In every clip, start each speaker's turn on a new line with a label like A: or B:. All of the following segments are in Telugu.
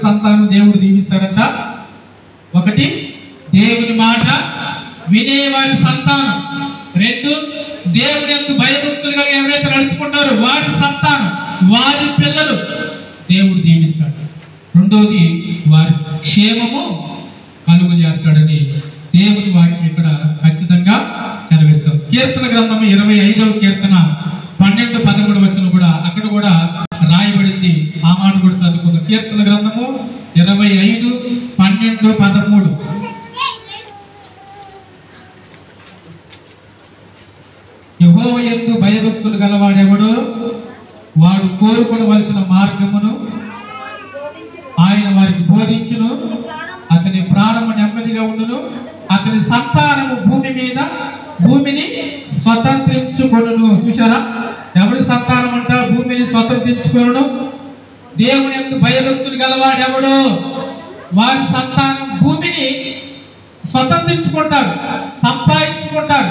A: సంతానం దేవుడు దీవిస్తాడంట? ఒకటి, దేవుని మాట వినేవారి సంతానం. రెండు, దేవుని యందు భయభక్తులు కలిగి ఎవరైతే నడుచుకుంటారో వారి సంతానం, వారి పిల్లలు దేవుడు దీవిస్తాడు. రెండోది, వారి క్షేమము కలుగు చేస్తాడని దేవుని వాక్యం ఇక్కడ ఖచ్చితంగా చదివిస్తాం. కీర్తన గ్రంథము 25వ కీర్తన 12-13 వచనం కూడా అక్కడ కూడా రాయబడింది. ఆ మాట కూడా చదువుకుందాం. కీర్తన గ్రంథము 25:12-13. యెహోవా యందు భయభక్తులు గలవాడెవడో వాడు కోరుకొనవలసిన మార్గమును ఆయన వారికి బోధించును. అతని ప్రాణము నెమ్మదిగా ఉండును. అతని సంతానము భూమిని స్వతంత్రించుకొనును. చూశారా? ఎవరి సంతానం అంట భూమిని స్వతంత్రించుకొనును? దేవుని యందు భయభక్తులు గలవాడెవడో వారి సంతానం భూమిని స్వతంత్రించుకుంటారు, సంపాదించుకుంటారు.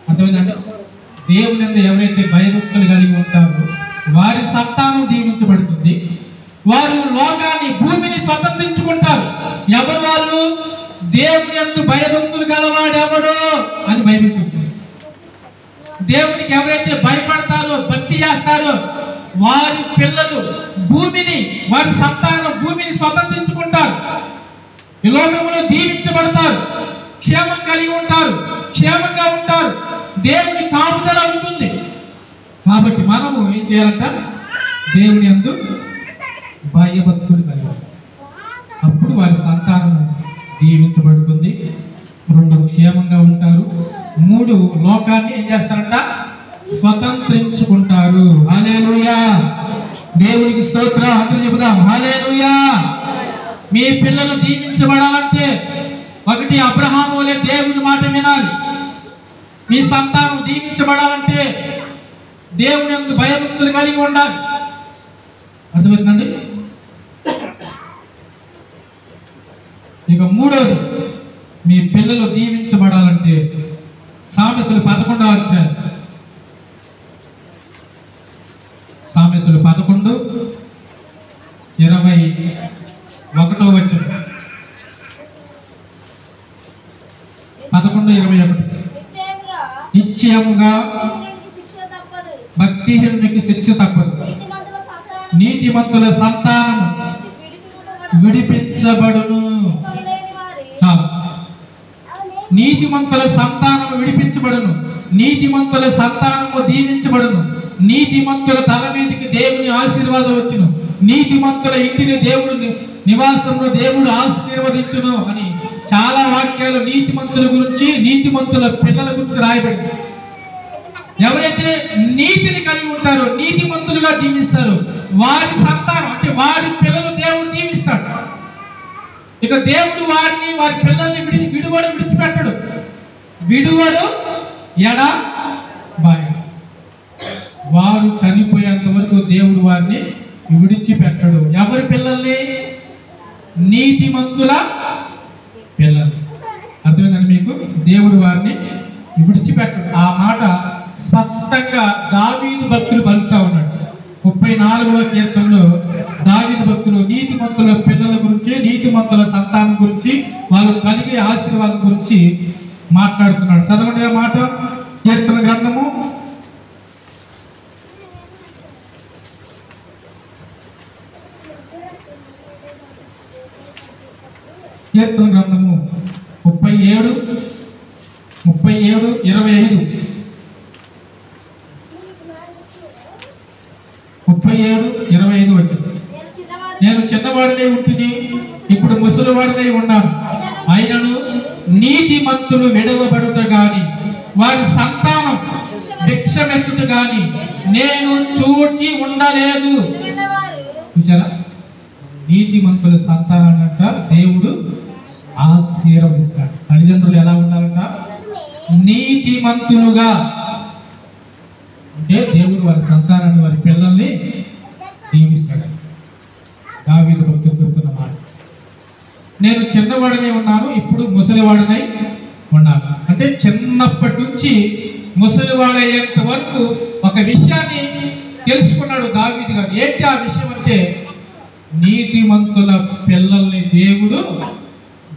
A: అర్థమైందంటే దేవుని యందు ఎవరైతే భయభక్తులు కలిగి ఉంటారో వారి సంతానం దీవించబడుతుంది. వారు లోకాన్ని, భూమిని స్వతంత్రించుకుంటారు. ఎవరు వాళ్ళు? దేవుని యందు భయభక్తులు గలవాడెవడో అని బైబిల్ చెప్తుంది. దేవునికి ఎవరైతే భయపడతారో, భక్తి చేస్తారో వారి పిల్లలు భూమిని, వారి సంతానం భూమిని స్వతంత్రించుకుంటారు. ఈ లోకంలో దీవించబడతారు, క్షేమం కలిగి ఉంటారు, క్షేమంగా ఉంటారు. దేవుని కాపుదల ఉంటుంది. కాబట్టి మనము ఏం చేయాలంట? దేవుని యందు భయభక్తులు కలిగి ఉంటారు. అప్పుడు వారి సంతానం దీవించబడుతుంది. 2, క్షేమంగా ఉంటారు. 3, లోకాన్ని ఏం చేస్తారంట? స్వతంత్రించుకుంటారు. హల్లెలూయా! దేవునికి స్తోత్రం. అందరూ చెబుదాం హల్లెలూయా! మీ పిల్లలు దీవించబడాలంటే 1, అబ్రహాము వలె దేవుని మాట వినాలి. మీ సంతానం దీవించబడాలంటే దేవుని యందు భయభక్తులు కలిగి ఉండాలి. అర్థమవుతుందండి? ఇక 3వది, మీ పిల్లలు దీవించబడాలంటే సామెతలు 11వ అధ్యాయం, సామెతలు 11:21 వచనం. 11:21. నిశ్చయముగా భక్తిహీనునికి శిక్ష తప్పదు, నీతిమంతుల సంతానం విడిపించబడును. చాలు. నీతిమంతుల సంతానము విడిపించబడును, నీతిమంతుల సంతానము దీవించబడును, నీతిమంతుల తల మీదకి దేవుని ఆశీర్వాదం వచ్చును, నీతిమంతుల ఇంటిని దేవుడు నివాసంలో దేవుడు ఆశీర్వదించును అని చాలా వాక్యాలు నీతిమంతుల గురించి, నీతిమంతుల పిల్లల గురించి రాయబడింది. ఎవరైతే నీతిని కలిగి ఉంటారో, నీతిమంతులుగా జీవిస్తారో వారి సంతానం అంటే వారి పిల్లలు దేవుడు దీవిస్తాడు. ఇక దేవుడు వారి పిల్లల్ని విడిచిపెట్టడు. విడువడు ఎడబాయడు. వారు చనిపోయేంత వరకు దేవుడు వారిని విడిచిపెట్టడు. ఎవరి పిల్లల్ని? నీతిమంతుల పిల్లలు. అర్థమైందండి మీకు? దేవుడు వారిని విడిచిపెట్టడు. ఆ మాట స్పష్టంగా దావీదు భక్తులు పలుకుతా ఉన్నాడు. 34వ కీర్తనలో దావీదు భక్తులు నీతిమంతుల పిల్లల గురించి, నీతిమంతుల సంతానం గురించి, వాళ్ళు కలిగే ఆశీర్వాదం గురించి మాట్లాడుతున్నాడు. చదవండి ఆ మాట. కీర్తన గ్రంథము 37:25. 37:25 వచ్చింది. నేను చిన్నవాడినే ఉంటుంది, ఇప్పుడు ముసలివాడినే ఉన్నాను. అయినను నీతిమంతులు విడవబడుట గాని వారి సంతానం భిక్షమెత్తుట గాని నేను చూచి ఉండలేదు. చూసారా? నీతిమంతుల సంతానాన్నంట దేవుడు ఆశీర్వదిస్తాడు. తల్లిదండ్రులు ఎలా ఉండాలంట? నీతిమంతులుగా. అంటే దేవుడు వారి సంతానాన్ని, వారి పిల్లల్ని దీవిస్తాడు. దావీదు భక్తుడు చెప్తున్న మాట. నేను చిన్నవాడినై ఉన్నాను, ఇప్పుడు ముసలివాడినై ఉన్నాను. అంటే చిన్నప్పటి నుంచి ముసలివాడయ్యేంత వరకు ఒక విషయాన్ని తెలుసుకున్నాడు దావీదు గారు. ఏంటి ఆ విషయం అంటే నీతిమంతుల పిల్లల్ని దేవుడు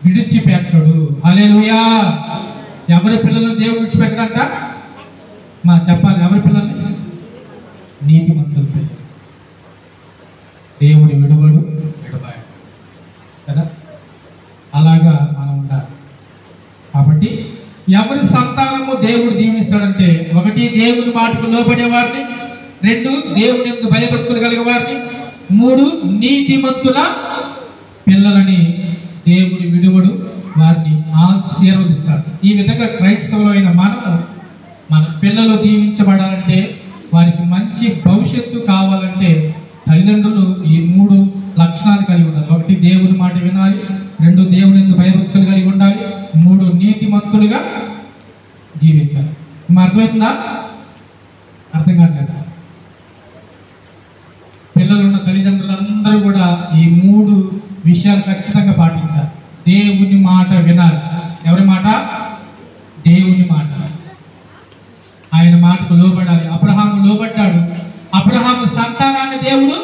A: విడిచిపెట్టడు. హల్లెలూయా. ఎవరి పిల్లల్ని దేవుడు విడిచిపెట్టడంట? మా చెప్పాలి, ఎవరి పిల్లల్ని? నీతిమంతుల పిల్లలు. దేవుడు విడువడు, విడబాయడు కదా. అలాగా మనం ఉండాలి. కాబట్టి ఎవరి సంతానము దేవుడు దీవిస్తాడంటే, ఒకటి దేవుని మాటకు లోబడే వారిని, రెండు దేవుని యందు భయభక్తులు కలిగే వారిని, మూడు నీతిమంతుల పిల్లలని దేవుడు విడువడు, వారిని ఆశీర్వదిస్తాడు. ఈ విధంగా క్రైస్తవులైన మనము మన పిల్లలు దీవించబడాలంటే, వారికి మంచి భవిష్యత్తు కావాలంటే తల్లిదండ్రులు ఈ మూడు లక్షణాలు కలిగి ఉండాలి. ఒకటి దేవుని మాట వినాలి, రెండు దేవుని యందు భయభక్తులు కలిగి ఉండాలి, మూడు నీతిమంతులుగా జీవించాలి. అర్థమవుతుందా? అర్థం కావట్లేదా? పిల్లలున్న తల్లిదండ్రులందరూ కూడా ఈ మూడు విషయాలు ఖచ్చితంగా పాటించాలి. దేవుని మాట వినాలి. ఎవరి మాట? దేవుని మాట. ఆయన మాటకు లోబడాలి. అబ్రహాము లోబడ్డాడు. అబ్రహాము సంతానాన్ని దేవుడు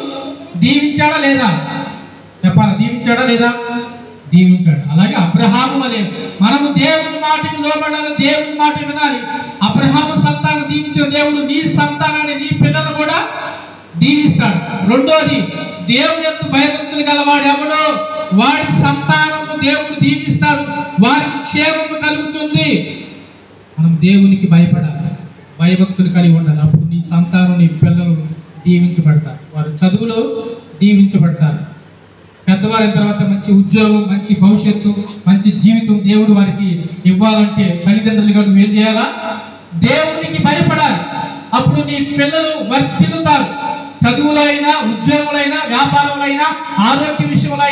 A: దీవించాడా లేదా? చెప్పాలి, దీవించాడా లేదా? దీవించాడు. అలాగే అబ్రహాము వలె మనము దేవుని మాటకి లోబడాలి, దేవుని మాట వినాలి. అబ్రహాము సంతానం దీవించిన దేవుడు నీ సంతానాన్ని, నీ పిల్లలను కూడా దీవిస్తాడు. రెండోది, దేవుని యందు భయభక్తులు గలవాడు ఎవడో వాడి సంతానము దేవుడు దీవిస్తాడు, వారికి క్షేమము కలుగుతుంది. మనం దేవునికి భయపడాలి, భయభక్తులు కలిగి ఉండాలి. అప్పుడు నీ సంతానం, నీ పిల్లలు దీవించబడతారు. వారు చదువులో దీవించబడతారు. పెద్దవారైన తర్వాత మంచి ఉద్యోగం, మంచి భవిష్యత్తు, మంచి జీవితం దేవుడు వారికి ఇవ్వాలంటే తల్లిదండ్రులుగా నువ్వు ఏం చేయాలా? దేవునికి భయపడాలి. అప్పుడు నీ పిల్లలు వర్ధిల్లుతారు. చదువులో అయినా, ఉద్యోగులైనా, వ్యాపారంలో, ఆరోగ్య విషయంలో,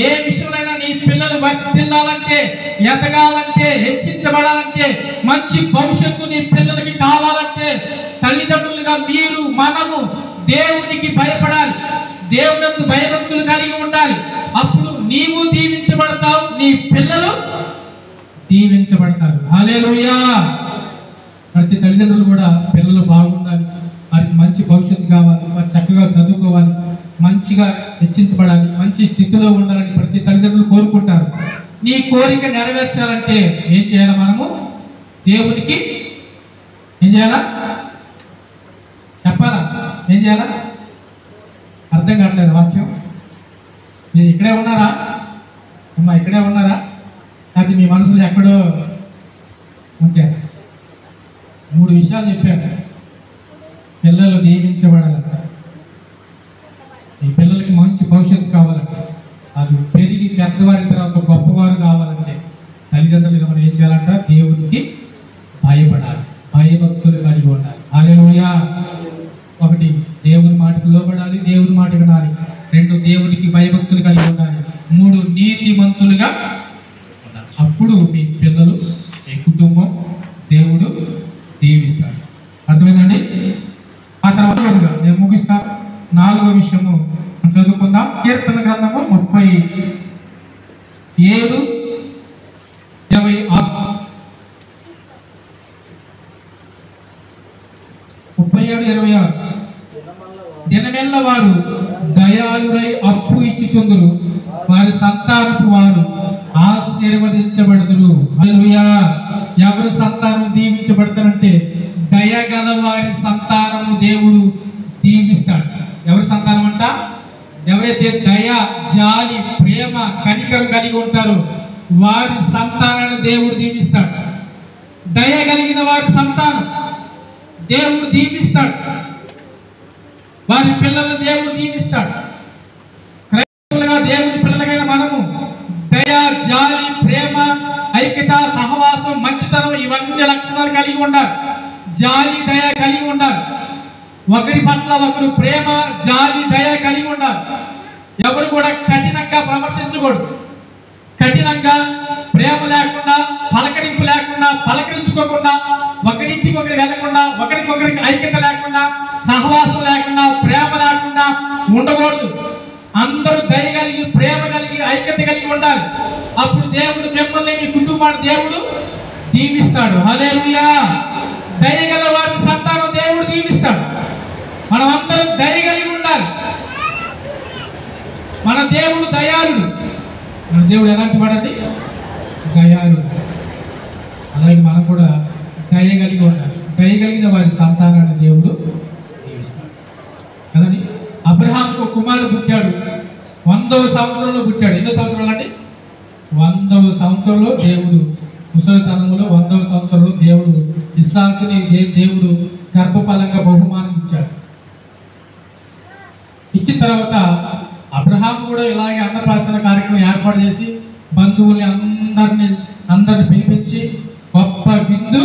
A: ఏ విషయంలో నీ పిల్లలు వర్ధిల్లాలంటే, ఎదగాలంటే, హెచ్చించబడాలంటే, మంచి భవిష్యత్తు నీ పిల్లలకి కావాలంటే తల్లిదండ్రులుగా మీరు, మనము దేవునికి భయపడాలి, దేవునందు భయభక్తులు కలిగి ఉండాలి. అప్పుడు నీవు దీవించబడతావు, నీ పిల్లలు దీవించబడతారు. హల్లెలూయా. ప్రతి తల్లిదండ్రులు కూడా పిల్లలు బాగుండాలి, వారికి మంచి భవిష్యత్తు కావాలి, వారు చక్కగా చదువుకోవాలి, మంచిగా హెచ్చించబడాలి, మంచి స్థితిలో ఉండాలని ప్రతి తల్లిదండ్రులు కోరుకుంటారు. నీ కోరిక నెరవేర్చాలంటే ఏం చేయాలి? మనము దేవునికి ఏం చేయాలా? చెప్పాలా? ఏం చేయాలా? అర్థం కావట్లేదు వాక్యం. మీరు ఇక్కడే ఉన్నారా అమ్మా? ఇక్కడే ఉన్నారా? అది మీ మనసులో ఎక్కడో ఉంచారు. మూడు విషయాలు చెప్పాను. పిల్లలు దీవించబడాలంట, ఈ పిల్లలకి మంచి భవిష్యత్తు కావాలంటే, అది పెరిగి పెద్దవారి తర్వాత గొప్పవారు కావాలంటే తల్లిదండ్రులుగా మనం ఏం చేయాలంట? దేవునికి భయపడాలి, భయభక్తులు కలిగి ఉండాలి. హల్లెలూయా. ఒకటి, దేవుని మాటకు లోబడాలి, దేవుని మాట వినాలి. రెండు, దేవునికి భయభక్తులు కలిగి ఉండాలి. మూడు, నీతిమంతులుగా ఉండాలి. అప్పుడు మీ పిల్లలు, మీ కుటుంబం దేవుడు దీవిస్తాడు. అర్థమైందండి? ఆ తర్వాత నేను ముగిస్తాను. నాలుగో విషయము చదువుకుందాం. కీర్తన గ్రంథము 37:26. దినమెల్ల వారు దయాళురై అప్పు ఇచ్చుచుందురు, వారి సంతానపు వారు ఆశీర్వదించబడుదురు. హల్లెలూయా. ఎవరి సంతానం దీవించబడతారంటే దయగల వారి సంతానము దేవుడు దీవిస్తాడు. ఎవరి సంతానం అంట? ఎవరైతే దయ, జాలి, ప్రేమ, కనికరం కలిగి ఉంటారో వారి సంతానాన్ని దేవుడు దీవిస్తాడు. దయ కలిగిన వారి సంతానం దేవుడు దీవిస్తాడు, వారి పిల్లలను దేవుడు దీవిస్తాడు. క్రైస్తవులుగా దేవుని పిల్లలకైన మనము దయ, జాలి, ప్రేమ, ఐక్యత, సహవాసం, మంచితనం ఇవన్నీ లక్షణాలు కలిగి ఉండాలి. జాలి, దయ కలిగి ఉండాలి. ఒకరి పట్ల ఒకరు ప్రేమ, జాలి, దయ కలిగి ఉండాలి. ఎవరు కూడా కఠినంగా ప్రవర్తించకూడదు. కఠినంగా, ప్రేమ లేకుండా, పలకరింపు లేకుండా, పలకరించుకోకుండా, ఒకరింటికి ఒకరు వెళ్ళకుండా, ఒకరికొకరికి ఐక్యత లేకుండా, సహవాసం లేకుండా, ప్రేమ లేకుండా ఉండకూడదు. అందరూ దయ కలిగి, ప్రేమ కలిగి, ఐక్యత కలిగి ఉండాలి. అప్పుడు దేవుడు మిమ్మల్ని, మీ కుటుంబాన్ని దేవుడు దీవిస్తాడు. హల్లెలూయా. దయగల వారి సంతానం దేవుడు దీవిస్తాడు. మనం అందరం దయ కలిగి ఉండాలి. మన దేవుడు దయాళుడు. మన దేవుడు ఎలాంటి వాడండి? దయాళుడు. అలాగే మనం కూడా దయ కలిగి ఉండాలి. దయ కలిగిన వారి సంతానాన్ని దేవుడు దీవిస్తాడు కదండి. అబ్రహాంకు కుమారుడు పుట్టాడు, 100వ సంవత్సరంలో పుట్టాడు. ఎన్నో సంవత్సరాలు అండి? 100వ సంవత్సరంలో దేవుడు, ముసలితనంలో 100వ సంవత్సరంలో దేవుడు ఇస్సాకుని దేవుడు గర్భఫలంగా బహుమానం ఇచ్చాడు. ఇచ్చిన తర్వాత అబ్రహాం కూడా ఇలాగే అన్నప్రాసన కార్యక్రమం ఏర్పాటు చేసి బంధువుల్ని అందరిని పిలిపించి గొప్ప విందు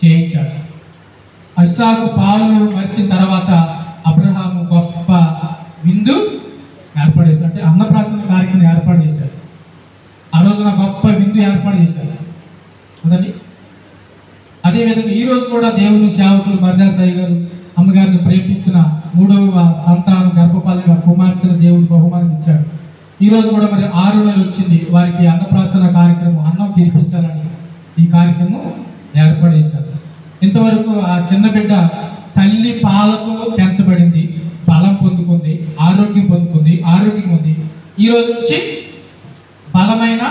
A: చేయించాడు. ఇస్సాకు పాలు మరిచిన తర్వాత అబ్రహాము గొప్ప విందు ఏర్పాటు చేశాడు. అంటే అన్నప్రాసన కార్యక్రమం ఏర్పాటు చేశాడు. ఆ రోజున గొప్ప విందు ఏర్పాటు చేశాడు కదండి. అదేవిధంగా ఈరోజు కూడా దేవుని సేవకులు మర్యాద సాయి గారు అమ్మగారిని ప్రేమించిన 3వ సంతానం గర్భఫలంగా కుమార్తెను దేవుడు బహుమానం ఇచ్చాడు. ఈరోజు కూడా మరి 6 నెలలు వచ్చింది, వారికి అన్నప్రాసన కార్యక్రమం, అన్నం తినిపించాలని ఈ కార్యక్రమం ఏర్పాటు చేశారు. ఇంతవరకు ఆ చిన్న బిడ్డ తల్లి పాలతో పెంచబడింది, బలం పొందుకుంది, ఆరోగ్యం పొందుకుంది, ఆరోగ్యం ఉంది. ఈ రోజు నుంచి బలమైన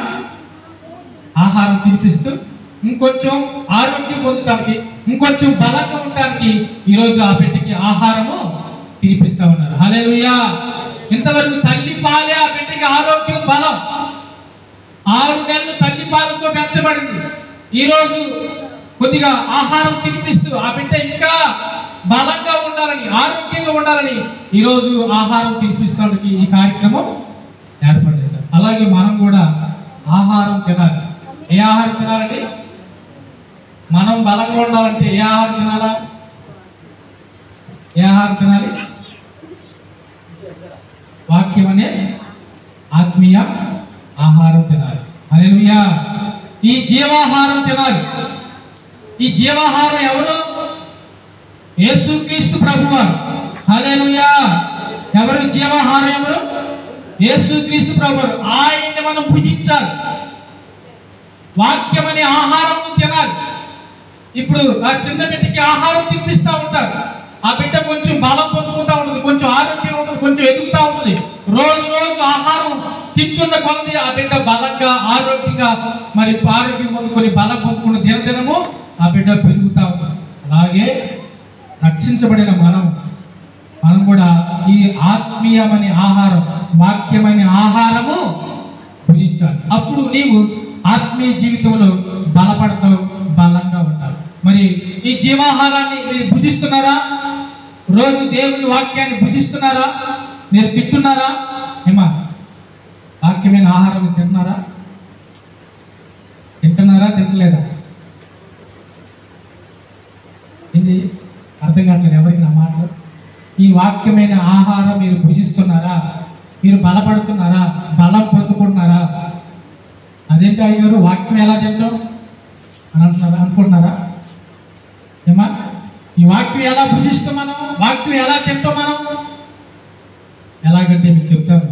A: ఆహారం తినిపిస్తూ ఇంకొంచెం ఆరోగ్యం పొందడానికి, ఇంకొంచెం బలంగా ఉండడానికి ఈరోజు ఆ బిడ్డకి ఆహారము తినిపిస్తా ఉన్నారు. హల్లెలూయా. ఇంతవరకు తల్లి పాలే ఆ బిడ్డకి ఆరోగ్యం, బలం. 6 నెలలు తల్లి పాలతో పెంచబడింది. ఈరోజు కొద్దిగా ఆహారం తినిపిస్తూ ఆ బిడ్డ ఇంకా బలంగా ఉండాలని, ఆరోగ్యంగా ఉండాలని ఈరోజు ఆహారం తినిపిస్తానికి ఈ కార్యక్రమం ఏర్పాటు చేశారు. అలాగే మనం కూడా ఆహారం తినాలి. ఏ ఆహారం తినాలండి? మనం బలంగా ఉండాలంటే ఏ ఆహారం తినాలా? ఏ ఆహారం తినాలి? వాక్యం అనే ఆత్మీయ ఆహారం తినాలి. హల్లెలూయా. ఈ జీవాహారం తినాలి. ఈ జీవాహారం ఎవరు? యేసుక్రీస్తు ప్రభువారు. హల్లెలూయా. ఎవరు జీవాహారం? ఎవరు? యేసుక్రీస్తు ప్రభువారు. ఆయన్ని మనం భుజించాలి. వాక్యం అనే ఆహారం తినాలి. ఇప్పుడు ఆ చిన్న బిడ్డకి ఆహారం తినిపిస్తూ ఉంటారు. ఆ బిడ్డ కొంచెం బలం పొందుకుంటూ ఉంటుంది, కొంచెం ఆరోగ్యం ఉంటుంది, కొంచెం ఎదుగుతూ ఉంటుంది. రోజు రోజు ఆహారం తింటున్న కొలది ఆ బిడ్డ బలంగా, ఆరోగ్యంగా, మరి ఆరోగ్యం పొందుకొని బలం పొందుకున్న దినదినము ఆ బిడ్డ పెరుగుతూ ఉంటుంది. అలాగే రక్షించబడిన మనం కూడా ఈ ఆత్మీయమని ఆహారం, వాక్యమని ఆహారము భుజించాలి. అప్పుడు నీవు ఆత్మీయ జీవితంలో బలపడతావు, బలంగా ఉంటావు. మరి ఈ జీవాహారాన్ని మీరు భుజిస్తున్నారా? రోజు దేవుని వాక్యాన్ని భుజిస్తున్నారా? మీరు తింటున్నారా? ఏమా వాక్యమైన ఆహారం తింటున్నారా? తింటలేదా? ఇది అర్థం కావట్లేదు ఎవరికి నా మాటలు. ఈ వాక్యమైన ఆహారం మీరు భుజిస్తున్నారా? మీరు బలపడుతున్నారా? బలం పొందుకుంటున్నారా? అదేంటి అయ్యారు వాక్యం ఎలా తింటాం అని అనుకుంటున్నారా? ఏమా ఈ వాక్యం ఎలా భుజిస్తాం మనం? వాక్యం ఎలా తింటాం మనం? ఎలాగంటే మీకు చెప్తాను,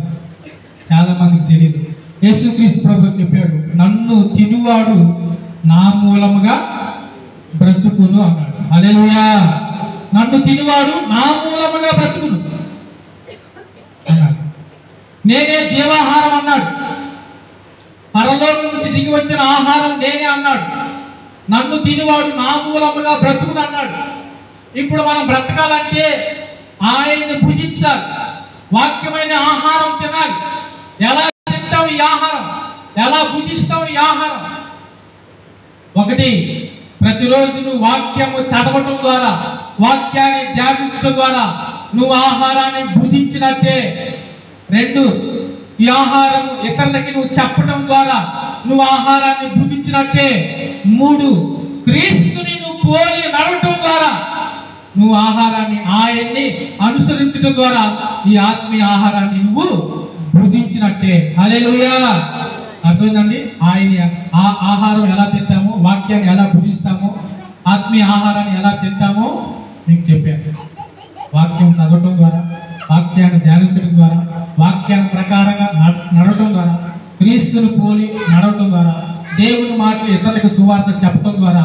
A: చాలా మందికి తెలియదు. యేసుక్రీస్తు ప్రభువు చెప్పాడు, నన్ను తినువాడు నా మూలముగా బ్రతుకును అన్నాడు. హల్లెలూయా. నన్ను తినువాడు నా మూలముగా బ్రతుకును అన్నాడు. నేనే జీవాహారం అన్నాడు. పరలోకం నుంచి దిగి వచ్చిన ఆహారం నేనే అన్నాడు. నన్ను తినివాడు నా మూలముగా బ్రతుకును అన్నాడు. ఇప్పుడు మనం బ్రతకాలంటే ఆయన్ని భుజించాలి, వాక్యమైన ఆహారం తినాలి. ఎలా తింటాం ఈ ఆహారం? ఎలా భుజిస్తాం ఈ ఆహారం? ఒకటి, ప్రతిరోజు నువ్వు వాక్యము చదవటం ద్వారా, వాక్యాన్ని ధ్యానించడం ద్వారా నువ్వు ఆహారాన్ని భుజించినట్టే. 2, ఈ ఆహారం ఇతరులకి నువ్వు చెప్పడం ద్వారా నువ్వు ఆహారాన్ని భుజించినట్టే. 3, క్రీస్తుని నువ్వు పోలి నడవటం ద్వారా నువ్వు ఆహారాన్ని, ఆయన్ని అనుసరించడం ద్వారా ఈ ఆత్మీయ ఆహారాన్ని నువ్వు భుజించినట్టే. హల్లెలూయా. అర్థమైందండి? ఆయన ఆహారం ఎలా తింటామో, వాక్యాన్ని ఎలా భుజిస్తామో, ఆత్మీయ ఆహారాన్ని ఎలా తింటామో మీకు చెప్పాను. వాక్యం చదవటం ద్వారా, వాక్యాన్ని ధ్యానించడం ద్వారా, వాక్యాన్ని ప్రకారంగా నడవటం ద్వారా, క్రీస్తుని పోలి నడవటం ద్వారా, దేవుని మాటలు ఇతరులకు సువార్త చెప్పడం ద్వారా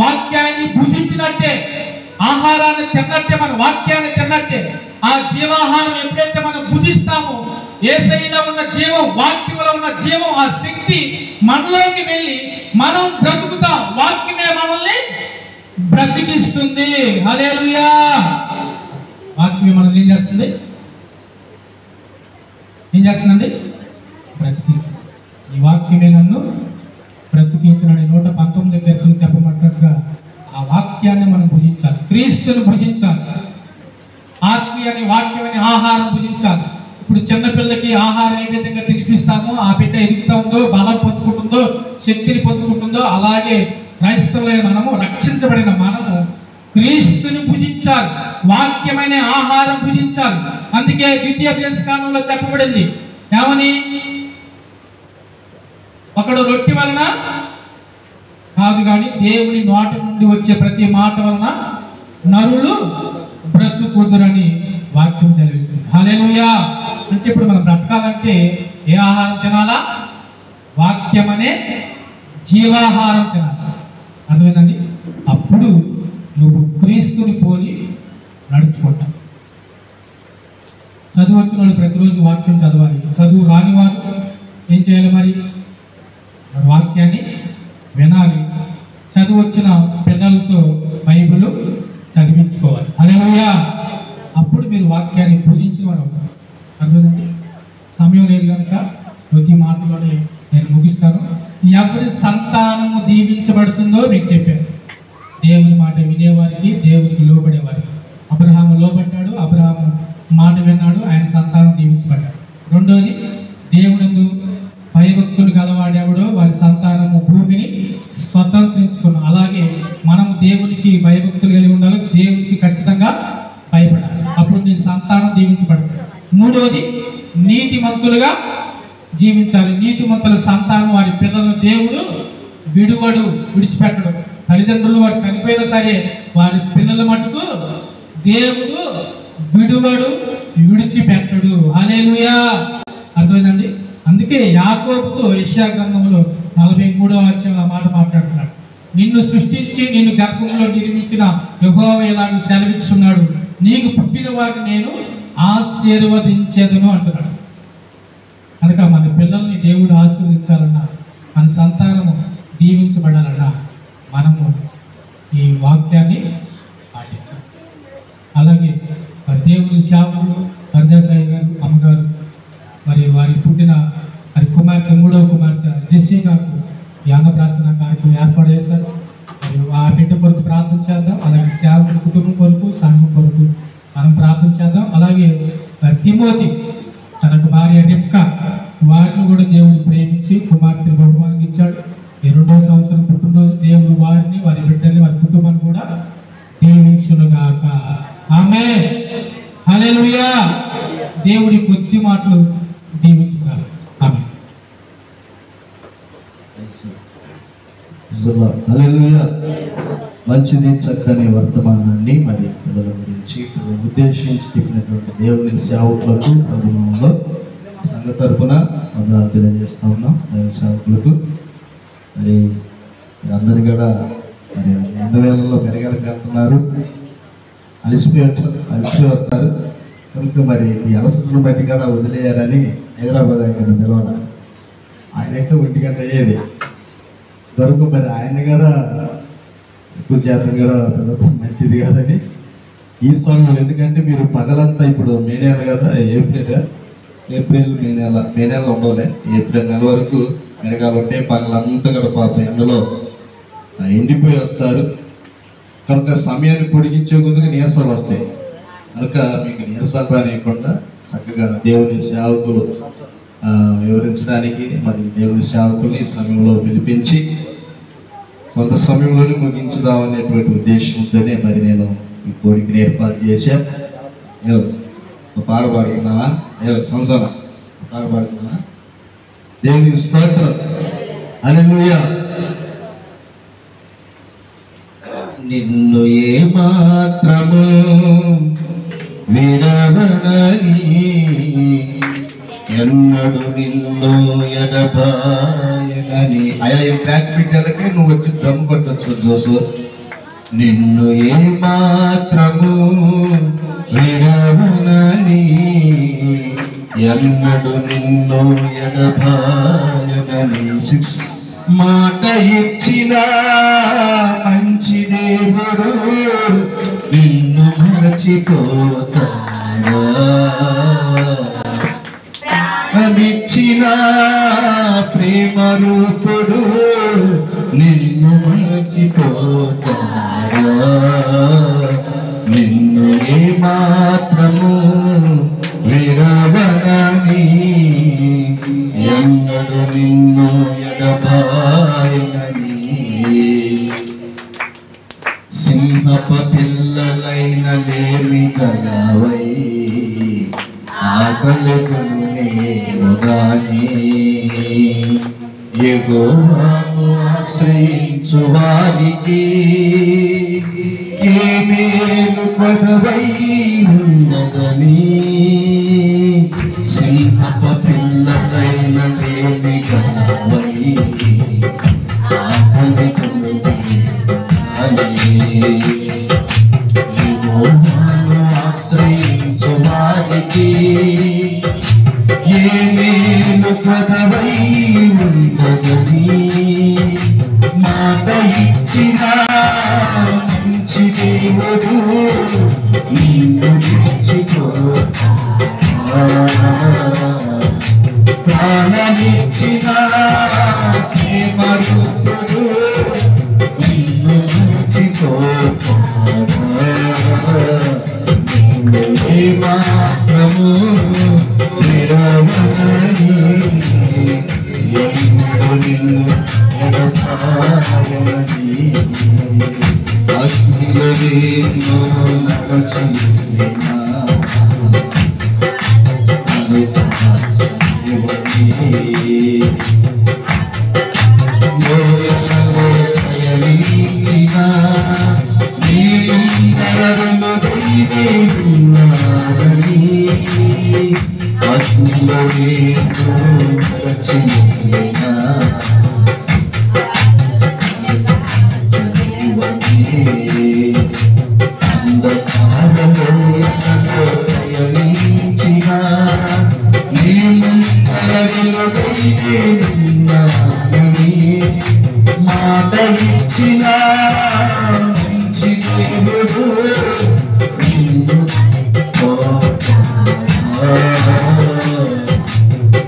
A: వాక్యాన్ని భుజించినట్టే. ఆహారాన్ని తిన్నట్టే, మన వాక్యాన్ని తిన్నట్టే. ఆ జీవాహారం ఎప్పుడైతే మనం భుజిస్తామో యేసయ్యలో ఉన్న జీవం, వాక్యంలో ఉన్న జీవం, ఆ శక్తి మనలోకి వెళ్ళి మనం బ్రతుకుతాం. వాక్యమే మనల్ని బ్రతికిస్తుంది. హల్లెలూయా. వాక్యమే మనల్ని ఏం చేస్తుంది? ఏం చేస్తుందండి? బ్రతికిస్తుంది. ఈ వాక్యమే నన్ను బ్రతికించిన 119 చెప్పమంటగా ఆ వాక్యాన్ని మనం భుజించాలి. క్రీస్తుని భుజించాలి. ఆత్మీయాన్ని, వాక్యమని ఆహారం భుజించాలి. ఇప్పుడు చిన్నపిల్లకి ఆహారం ఏ విధంగా తినిపిస్తామో, ఆ బిడ్డ ఎదుగుతుందో, బలం పొందుకుంటుందో, శక్తిని పొందుకుంటుందో, అలాగే క్రైస్తవులైన మనము, రక్షించబడిన మనము క్రీస్తుని భుజించాలి. వాక్యమైన ఆహారం భుజించాలి. అందుకే ద్వితీయోపదేశకాండంలో చెప్పబడింది ఏమని? ఒకడు రొట్టె వలన కాదు కానీ దేవుని నోటి నుండి వచ్చే ప్రతి మాట వలన నరులు బ్రతుకుదురని వాక్యం చదివిస్తుంది. హల్లెలూయా. అంటే ఇప్పుడు మనం బ్రతకాలంటే ఏ ఆహారం తినాలా? వాక్యం అనే జీవాహారం తినాలి. అర్థమైందండి? అప్పుడు నువ్వు క్రీస్తుని పోలి నడుచుకుంటావు. చదువు వచ్చిన వాళ్ళు ప్రతిరోజు వాక్యం చదవాలి. చదువు రాని వారు ఏం చేయాలి? మరి వాక్యాన్ని వినాలి. చదువు వచ్చిన పిల్లలతో బైబిల్ చదివించుకోవాలి. హల్లెలూయా. అప్పుడు మీరు వాక్యాన్ని పూజించిన వారు అవుతారు. అర్థమైందండి? సమయం లేదు కనుక ప్రతి మాటలోనే నేను ముగిస్తాను. ఎవరి సంతానము దీవించబడుతుందో మీకు చెప్పాను. దేవుని మాట వినేవారికి, దేవునికి లోబడేవారికి. అబ్రహాము లోబడ్డాడు, అబ్రహాము మాట విన్నాడు, ఆయన సంతానం దీవించబడ్డాడు. రెండోది, దేవుడు భయభక్తులు గలవాడేవాడో వారి సంతానము భూమిని స్వతంత్రించుకున్నాం. అలాగే మనం దేవునికి భయభక్తులు కలిగి ఉండాలి. దేవునికి ఖచ్చితంగా భయపడాలి. అప్పుడు నీ సంతానం దీవించబడుతుంది. మూడోది, నీతిమంతులుగా జీవించాలి. నీతిమంతుల సంతానం, వారి పిల్లలను దేవుడు విడిచిపెట్టడు. తల్లిదండ్రులు వారు చనిపోయినా సరే వారి పిల్లల మటుకు దేవుడు విడిచిపెట్టడు. హల్లెలూయా. అర్థమైందండి? అందుకే యాకోబుతో యెషయా గ్రంథంలో 43వ అధ్యాయంలో ఆ మాట మాట్లాడుతున్నాడు. నిన్ను సృష్టించి నిన్ను గర్భంలో నిర్మించిన యెహోవా ఇలాగ సెలవిస్తున్నాడు, నీకు పుట్టిన వారిని నేను ఆశీర్వదించేదను అంటున్నాడు. కనుక మన పిల్లల్ని దేవుడు ఆశీర్వదించాలన్నా, మన సంతానము దీవించబడాలన్నా మనము ఈ వాక్యాన్ని పాటించాలి. అలాగే మరి దేవుని సేవకులు పరదేశాయి గారు, అమ్మగారు, మరి వారికి పుట్టిన మరి కుమార్తె, 3వ కుమార్తె జెస్సికాకు ఈ అన్నప్రాసన కార్యక్రమం ఏర్పాటు చేస్తారు. మరి ఆ బిడ్డ కొరకు ప్రార్థన చేద్దాం. అలాగే సేవకుల కుటుంబం కొరకు, సంఘం కొరకు మనం ప్రార్థన చేద్దాం. అలాగే మరి తిమోతి తనకు భార్య రిబ్కా, వారిని కూడా దేవుడు ప్రేమించి కుమార్తెను బహుమానం ఇచ్చాడు. ఈ 2వ సంవత్సరం పుట్టినరోజు దేవుడు వారిని, వారి బిడ్డల్ని, వారి కుటుంబాన్ని కూడా దీవించునుగాక. ఆమేన్. హల్లెలూయా. దేవుడి కొద్ది మాటలు దీవించుగాక. ఆమేన్.
B: హల్లెలూయా. మంచిది, చక్కని వర్తమానాన్ని మరి పిల్లల గురించి ఉద్దేశించి చెప్పినటువంటి దేవుని సేవకులకు ప్రభుత్వంలో సంఘ తరపున వందనాలు తెలియజేస్తా ఉన్నాం. దైవ సేవకులకు మరి అందరి కూడా మరి 2000లో మెరగలకు వెళ్తున్నారు, అలసిపోయి వస్తారు కనుక మరి ఈ అలసటను బట్టి కూడా వదిలేయాలని హైదరాబాద్ ఆయన నిలవాలి. ఆయనైతే 1 గంట అయ్యేది దొరకు, మరి ఆయన కూడా ఎక్కువ శాతం కూడా మంచిది కాదని ఈ సమయంలో. ఎందుకంటే మీరు పగలంతా ఇప్పుడు మే నెల కదా, ఏప్రిల్ మే నెల ఉండవులే, ఏప్రిల్ నెల వరకు మెరగాలు ఉంటే పగలంతా కూడా పాపం ఎండలో ఎండిపోయి వస్తారు. కనుక సమయాన్ని పొడిగించే కొద్దిగా నీరసాలు వస్తాయి. కనుక మీకు నీరసాలు రానియకుండా చక్కగా దేవుని సేవకులు వివరించడానికి మరి దేవుని సేవకుల్ని సమయంలో పిలిపించి కొంత సమయంలోనే ముగించుదామనేటువంటి ఉద్దేశంతోనే మరి నేను ఈ కోరికని ఏర్పాటు చేశాను. పాట పాడుతున్నావా? సంవత్సరం పాట పాడుతున్నావా? దేవునికి స్తోత్రం. హల్లెలూయా. నిన్ను ఏ మాత్రము విడవనని ఎన్నడు నిన్ను ఎడబాయనని. అయ్యా ఈ ట్రాక్ పెట్టేదకే నువ్వు వచ్చి దమ్ము కొట్టచ్చు జోసు. నిన్ను ఏ మాత్రము విడవనని ఎన్నడు నిన్ను ఎడబాయనని మాట ఇచ్చిన మంచి దేవుడు నిన్ను మరచిపోతాడా? ప్రాణమిచ్చిన ప్రేమ రూపుడు నిన్ను మరచిపోతాడా? నిన్ను ఏ మాత్రము విడవనని ఎన్నడు నిన్ను ఎడబాయనని సింహప పిల్లలైన లేమి గలవై ఆకలిగునే ఉగాని యెహోవాను ఆశ్రయించు వారికి ఏ మేలు పదవై ఉన్నదని సింహప పిల్లలైన లేమి గలవై ఆకలిగునే యెహోవాను ఆశ్రయించు వారికి ఏ మేలు పదవై ఉండదని మాట ఇచ్చిన మంచి దేవుడు నిన్ను విడిచిపోతాడా? ప్రాణమిచ్చిన ప్రేమ రూపుడు నిన్ను విడిచిపోతాడా? నిన్ను ఏ మాత్రము విడవనని ఎన్నడు నిన్ను ఎడబాయనని అగ్నిలో నిన్ను నడచిన మాట ఇచ్చిన మంచి దేవుడు నిన్ను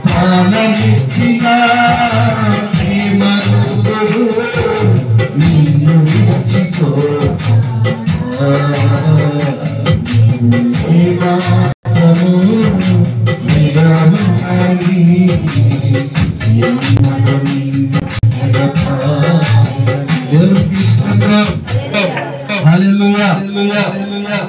B: ప్రాణమిచ్చిన ప్రేమ రూపుడు నిన్ను విడిచిపోతాడా? ఏ మాత్రము విడవనని ఎన్నడు నిన్ను ఎడబాయనని. దేవునికి స్తోత్రం. హల్లెలూయా, హల్లెలూయా, హల్లెలూయా.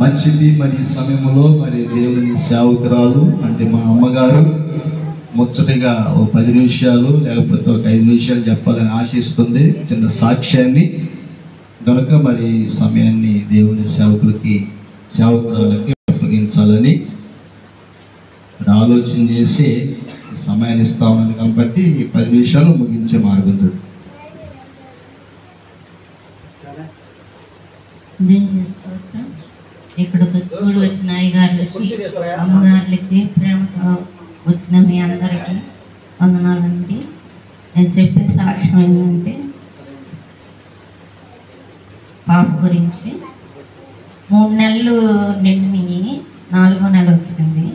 B: మంచిది. మరి ఈ సమయంలో మరి దేవుని సేవకురాలు అంటే మా అమ్మగారు ముచ్చటగా ఓ 10 నిమిషాలు లేకపోతే ఒక 5 నిమిషాలు చెప్పాలని ఆశిస్తుంది చిన్న సాక్ష్యాన్ని. కనుక మరి సమయాన్ని దేవుని సేవకురాలకి అప్పగించాలని ఆలోచన చేసి సమయాన్ని ఇస్తా ఉన్నది కాబట్టి ఈ 10 నిమిషాలు ముగించే మార్గం.
C: ఇక్కడికి కూడి వచ్చిన అయ్యగారులకి అమ్మగారులకి ప్రేమతో వచ్చిన మీ అందరికీ వందనాలండి. నేను చెప్పే సాక్ష్యం ఏంటంటే పాప గురించి 3 నెలలు నిండి 4వ నెల వచ్చింది.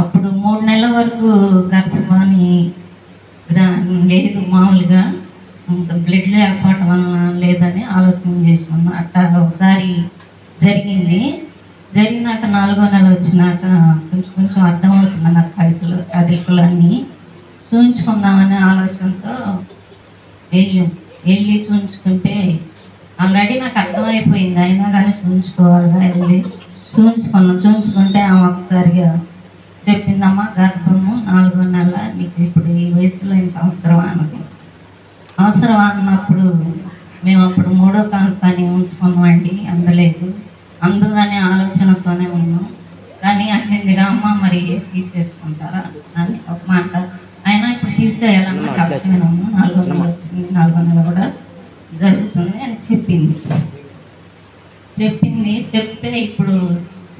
C: అప్పుడు 3 నెలల వరకు గర్భవాణి లేదు, మామూలుగా బ్లడ్ లేకపోవటం వలన లేదని ఆలోచన చేసుకున్నాం. అట్లా ఒకసారి జరిగింది. జరిగినాక 4వ నెల వచ్చినాక కొంచెం అర్థమవుతుంది నాకు కదలికలన్నీ. చూపించుకుందామనే ఆలోచనతో వెళ్ళి చూపించుకుంటే ఆల్రెడీ నాకు అర్థమైపోయింది, అయినా కానీ చూపించుకోవాలిగా వెళ్ళి చూపించుకుంటే ఆమె ఒకసారిగా చెప్పిందమ్మా గర్భము 4వ నెల, నీకు ఇప్పుడు ఈ వయసులో ఇంత అవసరమా అన్నప్పుడు మేము అప్పుడు 3వ పని ఉంచుకున్నామండి. అందలేదు, అందదనే ఆలోచనతోనే ఉన్నాం. కానీ అట్టిందిగా అమ్మ మరి తీసేసుకుంటారా అని ఒక మాట. అయినా ఇప్పుడు తీసేయాలన్న కష్టమేనమ్మా, 4వ నెల వచ్చింది, 4వ నెల కూడా జరుగుతుంది అని చెప్పింది. చెప్తే ఇప్పుడు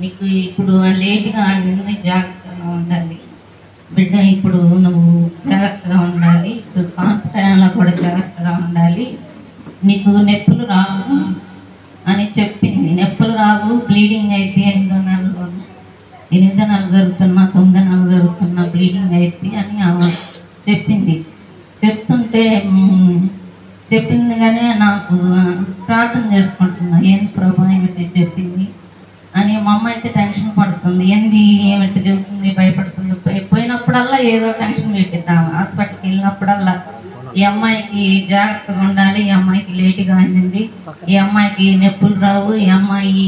C: నీకు ఇప్పుడు లేట్గా అయింది, జాగ్రత్తగా ఉండాలి బిడ్డ, ఇప్పుడు నువ్వు జాగ్రత్తగా ఉండాలి, ఇప్పుడు కాన్పు టైంలో కూడా జాగ్రత్తగా ఉండాలి, నీకు నొప్పులు రావు అని చెప్పింది. నొప్పులు రావు, బ్లీడింగ్ అయితే 8 నెలలు జరుగుతున్నా 9 నెలలు జరుగుతున్నా బ్లీడింగ్ అయితే అని ఆమె చెప్పింది. చెప్పింది కానీ నాకు ప్రార్థన చేసుకుంటున్నా, ఏంది ప్రభా ఏమిటి చెప్పింది అని. మా అమ్మ అయితే టెన్షన్ పడుతుంది, ఏంది ఏమిటి చెబుతుంది, భయపడుతుంది. పోయినప్పుడల్లా ఏదో టెన్షన్ పెట్టిద్దాం. హాస్పిటల్కి వెళ్ళినప్పుడల్లా ఈ అమ్మాయికి జాగ్రత్తగా ఉండాలి, ఈ అమ్మాయికి లేటుగా అందింది, ఈ అమ్మాయికి నొప్పులు రావు, ఈ అమ్మాయి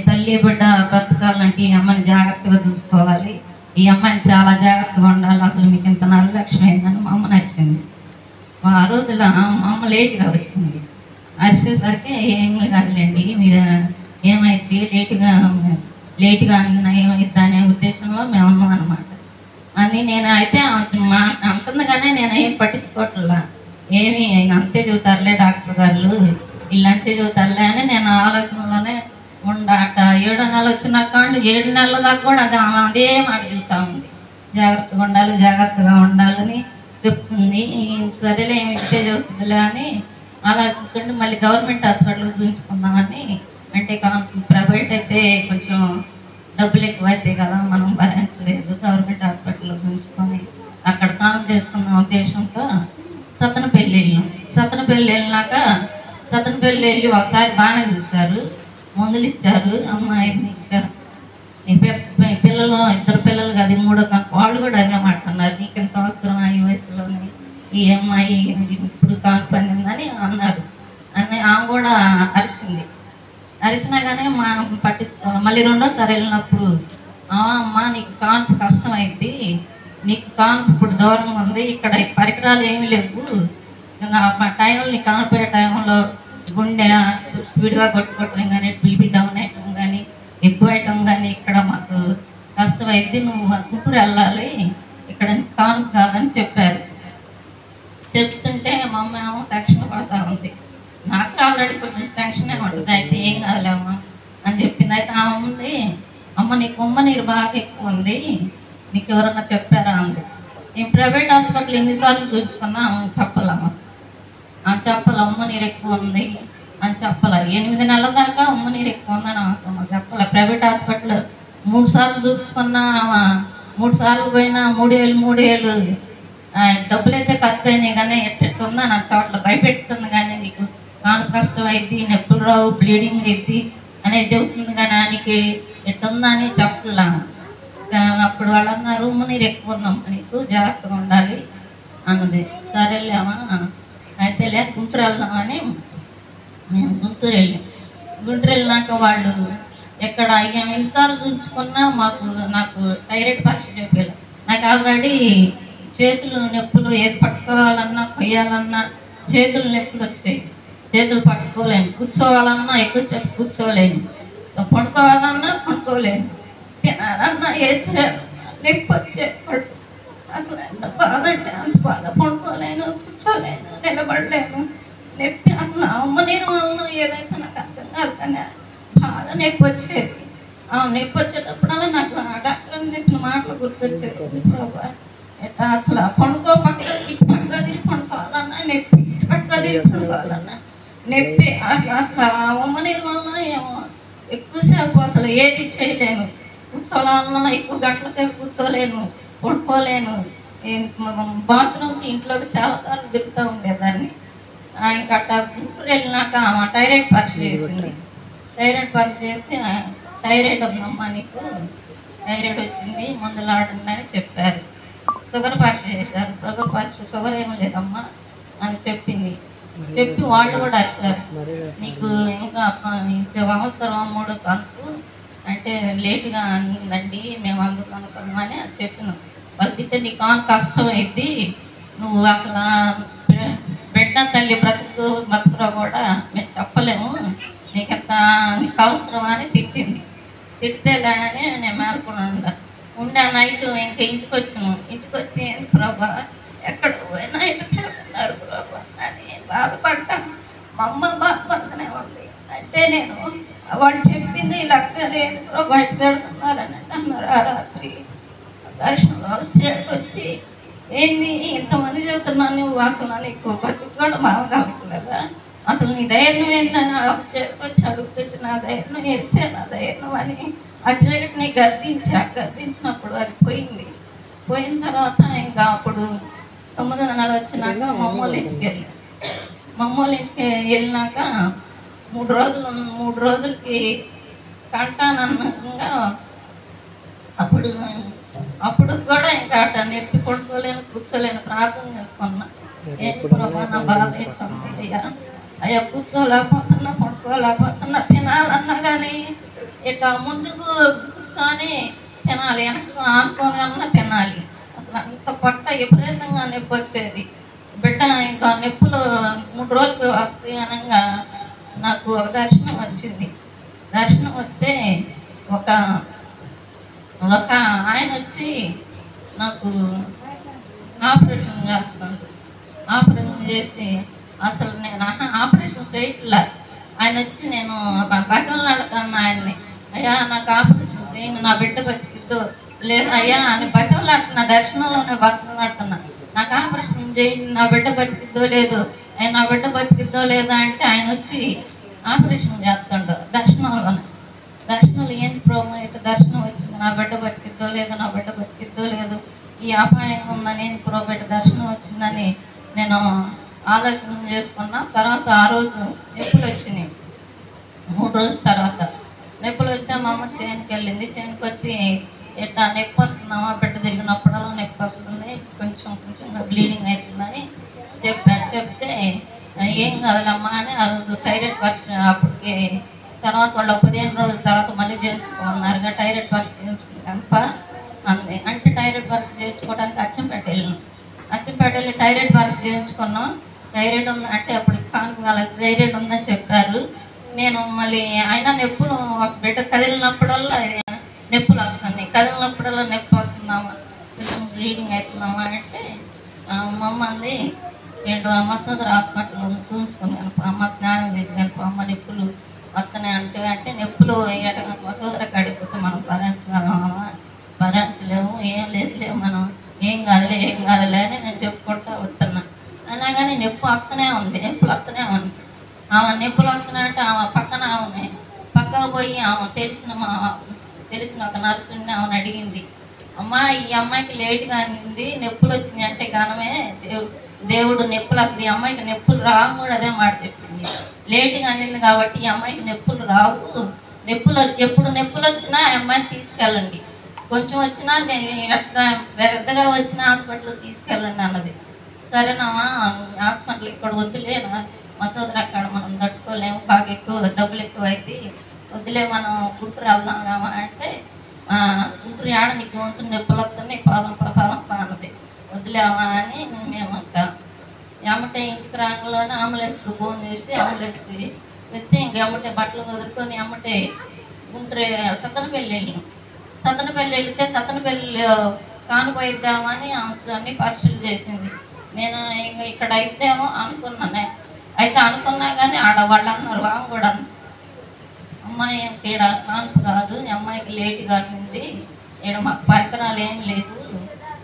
C: తల్లి బిడ్డ బ్రతకాలంటే ఈ అమ్మాయిని జాగ్రత్తగా చూసుకోవాలి, ఈ అమ్మాయిని చాలా జాగ్రత్తగా ఉండాలి, అసలు మీకు ఇంత నిర్లక్ష్యం అయిందని మా అమ్మ నడిచింది. ఆ రోజుల మా అమ్మ లేటుగా వచ్చింది. అరిచేసరికి ఏం కాదులేండి, మీరు ఏమైతే లేటుగా అన్న ఏమైద్దా అనే ఉద్దేశంలో మేము ఉన్నాం అనమాట అని. నేను అయితే అంటుంది కానీ నేను ఏం పట్టించుకోవట్లా, ఏమి అంతే చెబుతారులే డాక్టర్ గారు, వీళ్ళంతే చెబుతారులే అని నేను ఆలోచనలోనే ఉండట. 7వ నెల వచ్చినాక 7 నెలల దాకా కూడా అదే మాట చెబుతా ఉంది, జాగ్రత్తగా ఉండాలని చెప్తుంది. సరేలే ఏమి ఇస్తే చెబుతుందిలే అని అలా చూస్తుంటే మళ్ళీ గవర్నమెంట్ హాస్పిటల్కి చూపించుకుందామని. అంటే ప్రైవేట్ అయితే కొంచెం డబ్బులు ఎక్కువ అవుతాయి కదా, మనం భరించలేదు, గవర్నమెంట్ హాస్పిటల్లో చూపించుకొని అక్కడ కాన్పు చేసుకున్న ఉద్దేశంతో సత్తనపల్లి వెళ్ళినాక సత్తనపల్లి వెళ్ళి ఒకసారి బాగానే చూశారు, మందులు ఇచ్చారు. అమ్మాయిని పిల్లలు 2 పిల్లలు కదా, 3వ కాన్పు, వాళ్ళు కూడా అదే మాట్లాడుతున్నారు, నీకు ఎంత అవసరం ఈ వయసులోనే ఈ అమ్మాయి ఇప్పుడు కాన్పు అనిందని అన్నారు. అని ఆమె కూడా అరిసినా కానీ మా పట్టించుకోవాలి. మళ్ళీ 2వసారి వెళ్ళినప్పుడు అమ్మ నీకు కాన్పు కష్టం అయింది, నీకు కాన్పు ఇప్పుడు దూరంగా ఉంది, ఇక్కడ పరికరాలు ఏమీ లేవు, టైంలో నీకు కాన్పోయే టైంలో గుండె స్పీడ్గా కొట్టుకోవటం కానీ, బీపీ డౌన్ అయ్యటం కానీ, ఎక్కువ అయ్యటం కానీ ఇక్కడ మాకు కష్టమైంది, నువ్వు గుంటూరు వెళ్ళాలి, ఇక్కడ కాన్పు కాదని చెప్పారు. చెప్తుంటే మా అమ్మ ఏమో టెన్షన్ పడుతూ ఉంది, నాకు ఆల్రెడీ కొంచెం టెన్షనే ఉంటుంది, అయితే ఏం కాదులేమ్మా అని చెప్పింది. అయితే ఆమె ఉంది, అమ్మ నీకు ఉమ్మనీరు బాగా ఎక్కువ ఉంది, నీకు ఎవరన్నా చెప్పారా అంది. నేను ప్రైవేట్ హాస్పిటల్ ఎన్నిసార్లు చూపించుకున్నా చెప్పాలమ్మ, చెప్పాలి ఉమ్మనీరు ఎక్కువ ఉంది అని చెప్పాలి. 8 నెలల దాకా ఉమ్మనీరు ఎక్కువ ఉందని చెప్పాలి. ప్రైవేట్ హాస్పిటల్ 3 సార్లు చూపించుకున్నా, 3 సార్లు పోయినా 3,000 డబ్బులు అయితే ఖర్చు అయినాయి కానీ ఎట్టుందా నాకు చోట్ల భయపెడుతుంది కానీ, నీకు కాన్పు కష్టం అయింది, నొప్పులు రావు, బ్లీడింగ్ అయింది అనేది చెబుతుంది కానీ నీకు ఎట్టుందా అని చెప్పలా. అప్పుడు వాళ్ళు అన్నారు ఉమ్మనీరు ఎక్కువ ఉందమ్మా, నీకు జాగ్రత్తగా ఉండాలి అన్నది. సరేలేమా అయితే గుంటూరు వెళ్దామని మేము గుంటూరు వెళ్ళినాక వాళ్ళు ఎక్కడ 5 సార్లు చూపించుకున్నా నాకు థైరాయిడ్ పరీక్ష చెప్పారు. నాకు ఆల్రెడీ చేతులు నొప్పులు, ఏది పట్టుకోవాలన్నా కొయ్యాలన్నా చేతులు నొప్పులు వచ్చాయి, చేతులు పట్టుకోలేను, కూర్చోవాలన్నా ఎక్కువసేపు కూర్చోలేను, పడుకోవాలన్నా తినాలన్నా నొప్పి వచ్చే అసలు ఎంత బాధ అంటే అంత బాధ, పడుకోలేను, కూర్చోలేను, నిలబడలేను, నొప్పి అసలు ఉమ్మనీరు వలన ఏదైతే నాకు అర్థం కాదు కానీ బాగా నొప్పి వచ్చేది. నొప్పి వచ్చేటప్పుడల్లా నాకు ఆ డాక్టర్ అని చెప్పిన మాటలు గుర్తొచ్చేది, ప్రభా ఎట్లా అసలు పక్క తిరిగి పడుకోవాలన్నా నొప్పి, పక్క తిరిగి పడుకోవాలన్నా నొప్పి. అసలు ఆ ఉమ్మనీరు వలన ఏమో ఎక్కువసేపు అసలు ఏది చేయలేను, కూర్చోవాలన్నా ఎక్కువ గంటల సేపు కూర్చోలేను, పడుకోలేను. బాత్రూమ్కి ఇంట్లోకి చాలాసార్లు తిరుగుతూ ఉండేదాన్ని. ఇంకా గుంటూరు వెళ్ళినాక థైరాయిడ్ పరీక్ష చేసింది. థైరాయిడ్ పరీక్ష చేసి థైరాయిడ్ ఉందమ్మా, నీకు థైరాయిడ్ వచ్చింది, మందులు ఆడుందని చెప్పారు. షుగర్ పరీక్ష చేశారు, షుగర్ ఏమీ లేదమ్మా అని చెప్పింది. చెప్పి వాళ్ళు కూడా వచ్చారు, నీకు ఇంకా అవసరం 3వ కాన్పు అంటే లేటుగా అందండి, మేము అందుకు అనుకున్నామని చెప్పినాం. వాళ్ళకి నీ కాన్పు కష్టం అయింది, నువ్వు అసలు బిడ్డ తల్లి బతుకులో కూడా మేము చెప్పలేము, నీకు అవసరం అని తిడితే కానీ నేను మేలుకుని ఉండే నైట్ ఇంకా ఇంటికి వచ్చి ఏంటి ప్రభా ఎక్కడ పోయినా ఇంటికి వెళ్తున్నారు ప్రభా అని బాధపడ్డాను. మా అమ్మ బాధపడుతూనే ఉంది. అంటే నేను వాడు చెప్పింది లెక్క లేదు బయట పెడుతున్నారని అన్నారు. ఆ రాత్రి దర్శనంలో సేపు వచ్చి ఏంది ఇంతమంది చెబుతున్నాను, నువ్వు అసలు నీకు బతుకు కూడా బాగలేదా, అసలు నీ ధైర్యం ఏందని సేపు వచ్చి అడుగుతుంటే నా ధైర్యం వేసే నా ధైర్యం అని ఆ చీకటిని గద్దించినప్పుడు అది పోయింది. పోయిన తర్వాత ఇంకా అప్పుడు 9వ నెల వచ్చినాక మా అమ్మోళ్ళ ఇంటికి వెళ్ళినాక 3 రోజులకి కంటానన్నగా అప్పుడు కూడా ఇంకా అట్ట నొప్పి పడుకోలేను కూర్చోలేను, ప్రార్థన చేసుకున్నా. ఏం ప్రభా నా బాధ ఏంటంటే అయ్యా కూర్చోలేకపోతున్నా పడుకోలేకపోతున్నా, తినాలన్నా కానీ ఇట్లా ముందుకు కూర్చొని తినాలి, వెనక్కి ఆనుకొని అన్నా తినాలి. అసలు అంత పొట్ట విపరీతంగా నొప్పి వచ్చేది. బిడ్డ ఇంకా నొప్పులు 3 రోజులు వస్తాయి అనగా నాకు ఒక దర్శనం వచ్చింది. దర్శనం వస్తే ఒక ఆయన వచ్చి నాకు ఆపరేషన్ చేస్తాను. ఆపరేషన్ చేసి అసలు నేను ఆపరేషన్ చేయట్లా. ఆయన వచ్చి నేను బట్టలు అడుగుతాను ఆయన్ని, అయ్యా నాకు ఆపరేషన్ చేయండి, నా బిడ్డ బతికిద్దో లేదు అయ్యా అని బట్టలు ఆడుతున్నా, దర్శనంలోనే బట్టలు ఆడుతున్నా, నాకు ఆపరేషన్ చేయండి, నా బిడ్డ బతికిద్దో లేదు, నా బిడ్డ బతికిద్దో లేదా అంటే ఆయన వచ్చి ఆపరేషన్ చేస్తాడు దర్శనంలోనే. దర్శనంలో ఏంటి ప్రోమో ఇటు దర్శనం వచ్చింది, నా బిడ్డ బతికిద్దో లేదు, నా బిడ్డ బతికిద్దో లేదు, ఈ అపాయం ఉందని ఏంటి ప్రోబెట్ దర్శనం వచ్చిందని నేను ఆలోచన చేసుకున్నా. తర్వాత ఆ రోజు నొప్పులు వచ్చినాయి. 3 రోజుల తర్వాత నొప్పులు వస్తే మా అమ్మ చేనుకి వెళ్ళింది. చేనుకి వచ్చి ఎట్లా నొప్పి వస్తుందమ్మా, బిడ్డ తిరిగినప్పుడల్లా నొప్పి వస్తుంది, కొంచెంగా బ్లీడింగ్ అవుతుందని చెప్తే ఏం కాదులమ్మా అని ఆ రోజు థైరాయిడ్ పరీక్ష అప్పటికి తర్వాత వాళ్ళు 15 రోజుల తర్వాత మళ్ళీ చేయించుకోమన్నారుగా. థైరాయిడ్ పరీక్ష చేయించుకుంటాక అంది అంటే థైరాయిడ్ పరీక్ష చేయించుకోవడానికి అచ్చంపేట వెళ్ళి థైరాయిడ్ పరీక్ష చేయించుకున్నాం. థైరాయిడ్ ఉంది అంటే అప్పుడు కానుక వాళ్ళకి థైరాయిడ్ ఉందని చెప్పారు. నేను మళ్ళీ అయినా నొప్పులు ఒక బిడ్డ కదిలినప్పుడల్లా నొప్పులు వస్తుంది, కదిలినప్పుడల్లా నొప్పి వస్తుందామా, కొంచెం బ్లీడింగ్ అవుతుందామా అంటే మా అమ్మ అంది నేను మసూదర్ హాస్పిటల్లో చూసుకున్నాను, అమ్మ స్నానం చేసి అమ్మ నొప్పులు వస్తున్నాయి అంటే నొప్పులు మసూదర కడిగిపోతే మనం భరించలేము, ఏం లేదులేము, మనం ఏం కాదులే అని నేను చెప్పుకుంటూ వస్తున్నా. అయినా కానీ నొప్పి వస్తూనే ఉంది, నొప్పులు వస్తూనే ఉంది. ఆమె నొప్పులు వస్తున్నాయంటే ఆమె పక్కన ఆమె పక్కకు పోయి ఆమె తెలిసిన ఒక నర్సుని ఆమెను అడిగింది, అమ్మ ఈ అమ్మాయికి లేట్గా అనింది, నొప్పులు వచ్చినాయి అంటే గానమే దేవుడు నొప్పులు అసలు ఈ అమ్మాయికి నొప్పులు రావు కూడా అదే మాట చెప్పింది. లేట్గా అనింది కాబట్టి ఈ అమ్మాయికి నొప్పులు రావు, ఎప్పుడు నొప్పులు వచ్చినా ఆ అమ్మాయిని తీసుకెళ్ళండి, కొంచెం వచ్చినా ఎట్లా పెద్దగా వచ్చినా హాస్పిటల్కి తీసుకెళ్ళండి అన్నది. సరేనమ్మా హాస్పిటల్ ఇక్కడ వద్దులే, మసూదర అక్కడ మనం తట్టుకోలేము, బాగా ఎక్కువ డబ్బులు ఎక్కువ అయితే వద్దులే మనం గుంటూరు వెళ్దామా అంటే గుంటూరు ఆడ నీకు వంతు నొప్పులు వస్తున్నాయి పాదం అన్నది. వద్దులేమా అని మేము ఎమ్మటే ఇంటికి రాగంలోనే అంబులెన్స్కి ఫోన్ చేసి అంబులెన్స్కి తెస్తే ఇంక ఎమ్మటే బట్టలు వదులుకొని ఎమ్మటే గుంటూరు సత్తనపల్లి వెళితే సత్తనపల్లి కానుపోయిద్దామని అన్ని పరీక్షలు చేసింది. నేను ఇంకా ఇక్కడ అయితేమో అనుకున్నాను, అయితే అనుకున్నా కానీ ఆడ వాళ్ళు అన్నారు వాము కూడా, అమ్మాయి ఇక్కడ కాన్పు కాదు, ఈ అమ్మాయికి లేట్ కానింది, ఇక్కడ మాకు పరికరాలు ఏం లేదు,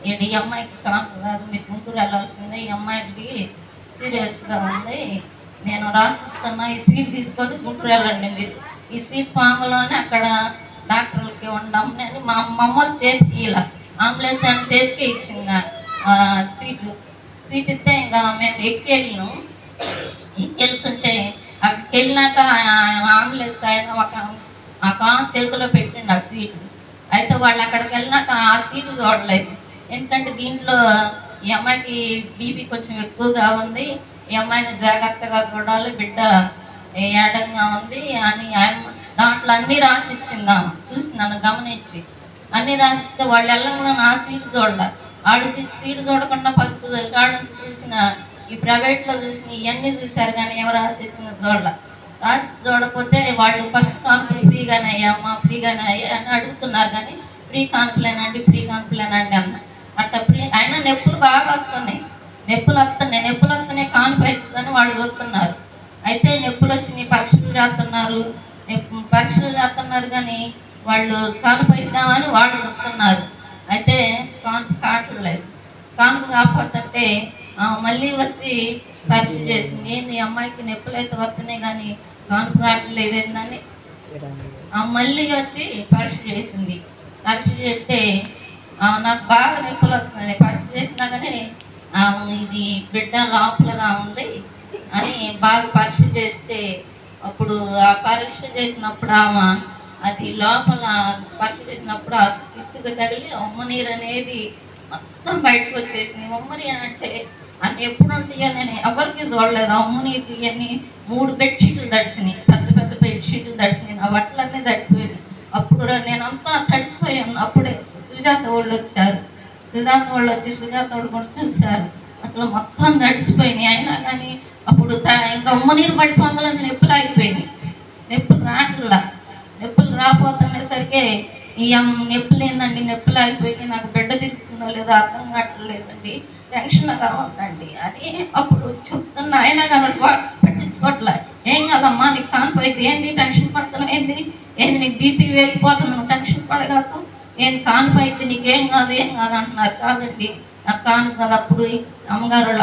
C: ఇక్కడ ఈ అమ్మాయికి కాన్పు కాదు, మీరు గుంటూరు వెళ్ళాల్సిందే, ఈ అమ్మాయికి సీరియస్గా ఉంది, నేను రాసిస్తున్నా, ఈ సీట్ తీసుకొని గుంటూరు వెళ్ళండి మీరు, ఈ సీట్ పాంగులోనే అక్కడ డాక్టర్లకి ఉండమని అని మా అమ్మోళ్ళ చేతికి ఇలా అంబులెన్స్ అని చేతికి ఇచ్చింది సీట్ ఇస్తే ఇంకా మేము వెళ్తుంటే అక్కడికి వెళ్ళినాక అంబులెన్స్ ఆయన ఒక చేతిలో పెట్టిండు ఆ సీటు. అయితే వాళ్ళు అక్కడికి వెళ్ళినాక ఆ సీటు చూడలేదు, ఎందుకంటే దీంట్లో ఈ అమ్మాయికి బీపీ కొంచెం ఎక్కువగా ఉంది, ఈ అమ్మాయిని జాగ్రత్తగా చూడాలి, బిడ్డ ఏడంగా ఉంది అని దాంట్లో అన్నీ రాసి ఇచ్చిందాం. చూసి నన్ను గమనించి అన్నీ రాసిస్తే వాళ్ళు వెళ్ళకుండా నా సీటు చూడాలి, ఆడు సీటు చూడకుండా ఫస్ట్ కాడ నుంచి చూసిన ఈ ప్రైవేట్లో చూసిన ఇవన్నీ చూశారు కానీ ఎవరు రాసి ఇచ్చిన చూడాలి. రాసి చూడకపోతే వాళ్ళు ఫస్ట్ కాన్పులు ఫ్రీగానే అయ్యామ్మా ఫ్రీగానే అయ్యా అని అడుగుతున్నారు కానీ ఫ్రీ కాన్పులేనా అండి అన్న అట్లా అయినా నొప్పులు బాగా వస్తున్నాయి, నొప్పులు వస్తున్నాయి కాన్పు అవుతుందని వాళ్ళు చూస్తున్నారు. అయితే నొప్పులు వచ్చి పరీక్షలు చేస్తున్నారు, పరీక్షలు చేస్తున్నారు కానీ వాళ్ళు కానుపు ఇద్దామని వాళ్ళు వస్తున్నారు. అయితే కానుపు కావట్లేదు. కానుపు కాకపోతుంటే మళ్ళీ వచ్చి పరీక్ష చేసింది. ఏంది అమ్మాయికి నొప్పులు అయితే వస్తున్నాయి కానీ కానుపు కావట్లేదు ఏందని మళ్ళీ వచ్చి పరీక్ష చేసింది. పరీక్ష చేస్తే నాకు బాగా నొప్పులు వస్తున్నాయి. పరీక్ష చేసినా కానీ ఇది బిడ్డ లోపలగా ఉంది అని బాగా పరీక్ష చేస్తే అప్పుడు ఆ పరీక్ష చేసినప్పుడు అది లోపల పరీక్ష చేసినప్పుడు ఆ కిట్టుకు తగిలి ఉమ్మనీరు అనేది మొత్తం బయటకు వచ్చేసింది. ఉమ్మనీరు అంటే అని ఎప్పుడు ఉంటాయో నేను ఎవరికి చూడలేదు. ఉమ్మనీరు అని 3 బెడ్షీట్లు తడిచినాయి, పెద్ద పెద్ద బెడ్షీట్లు తడిచినాయి, నా బట్టలన్నీ తడిచిపోయినాయి. అప్పుడు నేనంతా తడిసిపోయాను. అప్పుడే సుజాత వాళ్ళు వచ్చారు. సుజాత వాళ్ళు వచ్చి సుజాత వాళ్ళు కూడా చూశారు. అసలు మొత్తం తడిసిపోయినాయి. అయినా కానీ అప్పుడు ఇంకా ఉమ్మనీరు పడిపోగలని నొప్పులు అయిపోయినాయి. నొప్పులు రావట్లా. నొప్పులు రాపోతునేసరికి ఈ నొప్పులు ఏందండి, నొప్పులు అయిపోయినాయి, నాకు బిడ్డ తిరుగుతుందో లేదో అర్థం కావట్లేదండి, టెన్షన్గా ఉందండి అని అప్పుడు చెప్తున్నా. అయినా కానీ పట్టించుకోవట్లే. ఏం కాదమ్మా, నీకు కానిపోయింది, ఏంది టెన్షన్ పడుతున్నావు, ఏంది నీకు బీపీ వేరిపోతుంది, నువ్వు టెన్షన్ పడగాకు, ఏంది కానిపోయింది, నీకేం కాదు ఏం కాదు అంటున్నారు. కాదండి నాకు కాను కదా. అప్పుడు అమ్మగారు వాళ్ళ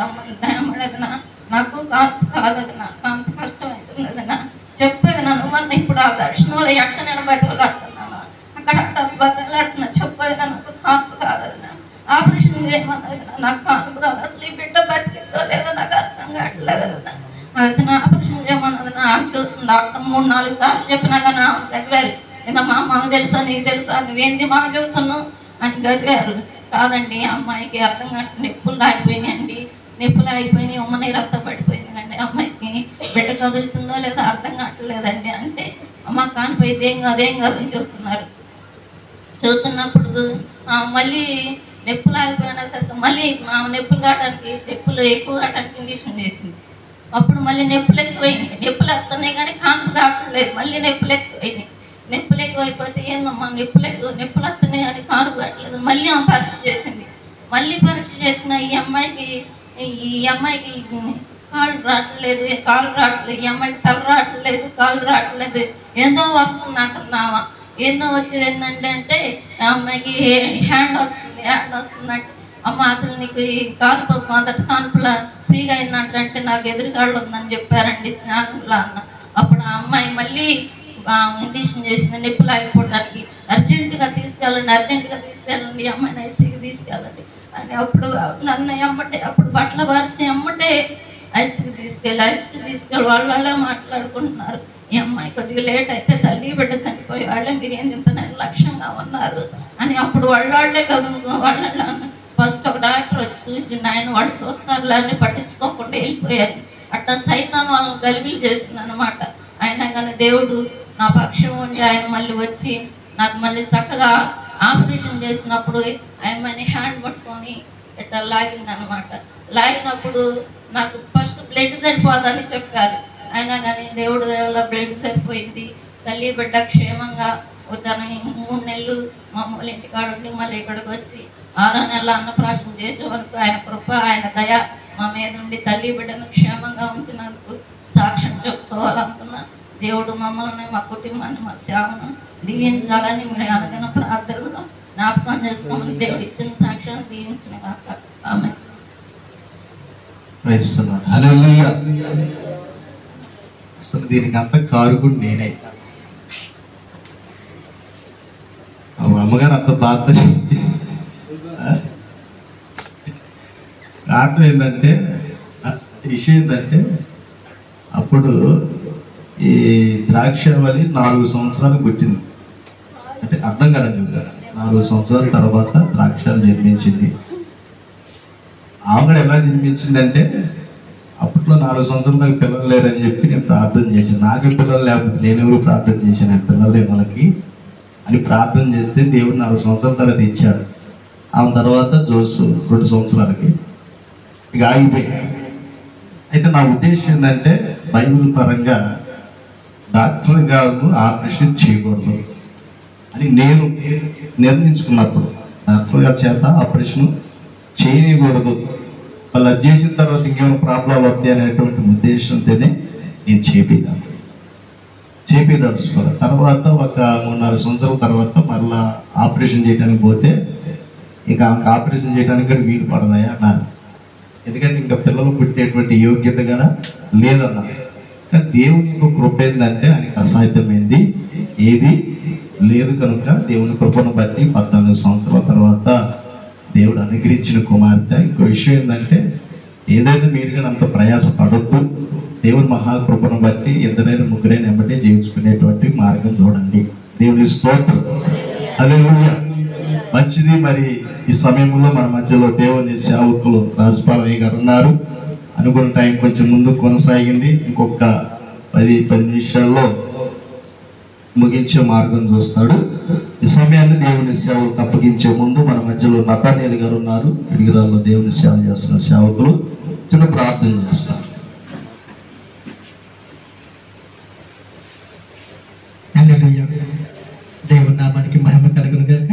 C: అమ్మని దయమడదనా, నాకు కాన్పు కాదదనా, కాన్పు కష్టం అవుతుందదనా, చెప్పేది నా నువ్వన్న ఇప్పుడు ఆ దర్శనంలో ఎట్ట నేను బయటలాడుతున్నాను, అక్కడ అట్ట బతలాడుతున్నా, చెప్పేది నాకు కాన్పు కాదదనా, ఆపరేషన్ చేయమన్నదనా, నాకు కాన్పు కాదు, అసలు ఈ బిడ్డ బతికిందో లేదో నాకు అర్థం కావట్లేదన్నా, అది నా ఆపరేషన్ చేయమన్నదనా. చూస్తుంది డాక్టర్ 3-4 సార్లు చెప్పినా కానీ చదివారు. ఏదమ్మా మాకు తెలుసా, నీకు తెలుసా, నువ్వేంది మాకు చెబుతున్నావు అని చదివారు. కాదండి అమ్మాయికి అర్థం కాదు, నొప్పులు ఆగిపోయినాయండి, నొప్పులు అయిపోయినాయి, ఉమ్మని రక్తం పడిపోయిందండి, అమ్మాయికి బిడ్డ కదులుతుందో లేదో అర్థం కావట్లేదండి అంటే అమ్మ కానిపోయింది ఏం కాదు అని చెప్తున్నారు. చదువుతున్నప్పుడు మళ్ళీ నొప్పులు ఆగిపోయినా సరికి మళ్ళీ నొప్పులు ఎక్కువ కావడానికి ఇంజక్షన్ చేసింది. అప్పుడు మళ్ళీ నొప్పులు ఎక్కువైనాయి. నొప్పులు వస్తున్నాయి కానీ కాన్పు కావట్లేదు. మళ్ళీ నొప్పులు ఎక్కువైనాయి. నొప్పులు ఎక్కువైపోతే ఏందమ్మా నొప్పులు వస్తున్నాయి కానీ కాన్పు కావట్లేదు. మళ్ళీ పరీక్ష చేసింది. మళ్ళీ పరీక్ష చేసిన ఈ అమ్మాయికి కాళ్ళు రావట్లేదు, ఈ అమ్మాయికి తల రావట్లేదు, కాళ్ళు రావట్లేదు, ఏందో వస్తుంది అంటున్నావా. ఏందో వచ్చేది ఏంటంటే ఆ అమ్మాయికి హ్యాండ్ వస్తుందంటే అమ్మ అసలు నీకు ఈ కాన్పు మొదటి కాన్పులా ఫ్రీగా అయిందంటే నాకు ఎదురుగాళ్ళు ఉందని చెప్పారండి స్నానంలో అన్న. అప్పుడు ఆ అమ్మాయి మళ్ళీ ఇంజక్షన్ చేసింది నొప్పులు ఆగిపోవడానికి. అర్జెంటుగా తీసుకెళ్ళండి అమ్మాయిని ఐసీకి తీసుకెళ్ళండి అని అప్పుడు నన్ను అప్పుడు బట్టలు పరిచి ఐసీకి తీసుకెళ్ళి వాళ్ళే మాట్లాడుకుంటున్నారు. ఈ అమ్మాయి కొద్దిగా లేట్ అయితే తల్లి బిడ్డ చనిపోయి వాళ్ళే మీరు ఏంది ఇంత నిర్లక్ష్యంగా ఉన్నారు అని అప్పుడు వాళ్ళే కదా ఫస్ట్ ఒక డాక్టర్ వచ్చి చూసి ఆయన వాళ్ళు చూస్తున్నారు అని పట్టించుకోకుండా వెళ్ళిపోయారు. అట్లా సైతాన్ వాళ్ళని గలిబిలు చేసింది అనమాట. అయినా కానీ దేవుడు నా పక్షం ఉండి ఆయన మళ్ళీ వచ్చి నాకు మళ్ళీ చక్కగా ఆపరేషన్ చేసినప్పుడు ఆయమ్మని హ్యాండ్ పట్టుకొని ఇట్లా లాగిందనమాట. లాగినప్పుడు నాకు ఫస్ట్ బ్లడ్ సరిపోదని చెప్పారు. అయినా కానీ దేవుడు దేవుళ్ళ బ్లడ్ సరిపోయింది. తల్లి బిడ్డ క్షేమంగా తను 3 నెలలు మామూలు ఇంటికాడ ఉండి మళ్ళీ ఇక్కడికి వచ్చి 6వ నెల అన్నప్రాశం చేసే వరకు ఆయన కృప ఆయన దయ మా మీద ఉండి తల్లి బిడ్డను క్షేమంగా ఉంచినందుకు సాక్ష్యం చెప్పుకోవాలనుకున్నా. దేవుడు మమ్మల్ని మా కుటుంబాన్ని మా సేవను దీవించాలని మీరు అనుకున్న ప్రార్థనలో జ్ఞాపకం చేసుకోమని దేవుడు ఇచ్చిన సాక్ష్యాన్ని దీవించిన కాక ఆమె.
B: అసలు దీనికి అంత కారుకుడు నేనే. అమ్మగారు అంత ప్రార్థన కారణం ఏంటంటే విషయం ఏంటంటే అప్పుడు ఈ ద్రాక్షవల్లి 4 సంవత్సరాలు పుట్టింది. అంటే అర్థం కాదని చెప్పారు. 4 సంవత్సరాల తర్వాత ద్రాక్షలు జన్మించింది. ఆవిడ ఎలా జన్మించిందంటే అప్పట్లో 4 సంవత్సరాల దాకా పిల్లలు లేరని చెప్పి నేను ప్రార్థన చేశాను. నాకే పిల్లలు లేకపోతే నేను ఎవరు ప్రార్థన చేశాను పిల్లలు వాళ్ళకి అని ప్రార్థన చేస్తే దేవుడు 4 సంవత్సరాల తర్వాత ఇచ్చాడు. ఆ తర్వాత జోసు 2 సంవత్సరాలకి ఇక ఆగిపోయాయి. అయితే నా ఉద్దేశం ఏంటంటే బైబిల్ పరంగా డాక్టర్ గారు ఆపరేషన్ చేయకూడదు అని నేను నిర్ణయించుకున్నప్పుడు డాక్టర్ గారి చేత ఆపరేషన్ చేయకూడదు, వాళ్ళు అది చేసిన తర్వాత ఇంకేమైనా ప్రాబ్లం వస్తాయి అనేటువంటి ఉద్దేశంతోనే నేను చేపించాను. చేపించదలుచుకోవాలి. తర్వాత ఒక 3-4 సంవత్సరాల తర్వాత మళ్ళా ఆపరేషన్ చేయడానికి పోతే ఇక ఆమెకు ఆపరేషన్ చేయడానికి కూడా వీలు పడదాయా అన్నారు. ఎందుకంటే ఇంకా పిల్లలు పుట్టేటువంటి యోగ్యత కూడా లేదన్నారు. కానీ దేవుని యొక్క కృప ఏంటంటే ఆయనకు అసాధ్యమైంది ఏది లేదు కనుక దేవుని కృపను బట్టి 14 సంవత్సరాల తర్వాత దేవుడు అనుగ్రహించిన కుమార్తె. ఇంకో విషయం ఏంటంటే ఏదైనా మీరు కానీ అంత ప్రయాస పడొద్దు. దేవుని మహాకృపను బట్టి ఇద్దరైనా ముగ్గురైనా వెంబడి జీవించుకునేటువంటి మార్గం చూడండి. దేవుని స్తోత్రం. హల్లెలూయా. మంచిది. మరి ఈ సమయంలో మన మధ్యలో దేవుని సేవకులు రాజపాలయ్య గారు ఉన్నారు. అనుకున్న టైం కొంచెం ముందు కొనసాగింది. ఇంకొక 10 నిమిషాల్లో ముగించే మార్గం చూస్తాడు. ఈ సమయాన్ని దేవుని సేవలకు అప్పగించే ముందు మన మధ్యలో నతానేలు గారు ఉన్నారు. పిడిగిరాల్లో దేవుని సేవ చేస్తున్న సేవకులు చిన్న ప్రార్థన చేస్తారు.
D: దేవుని నామానికి మహిమ కలుగును గాక.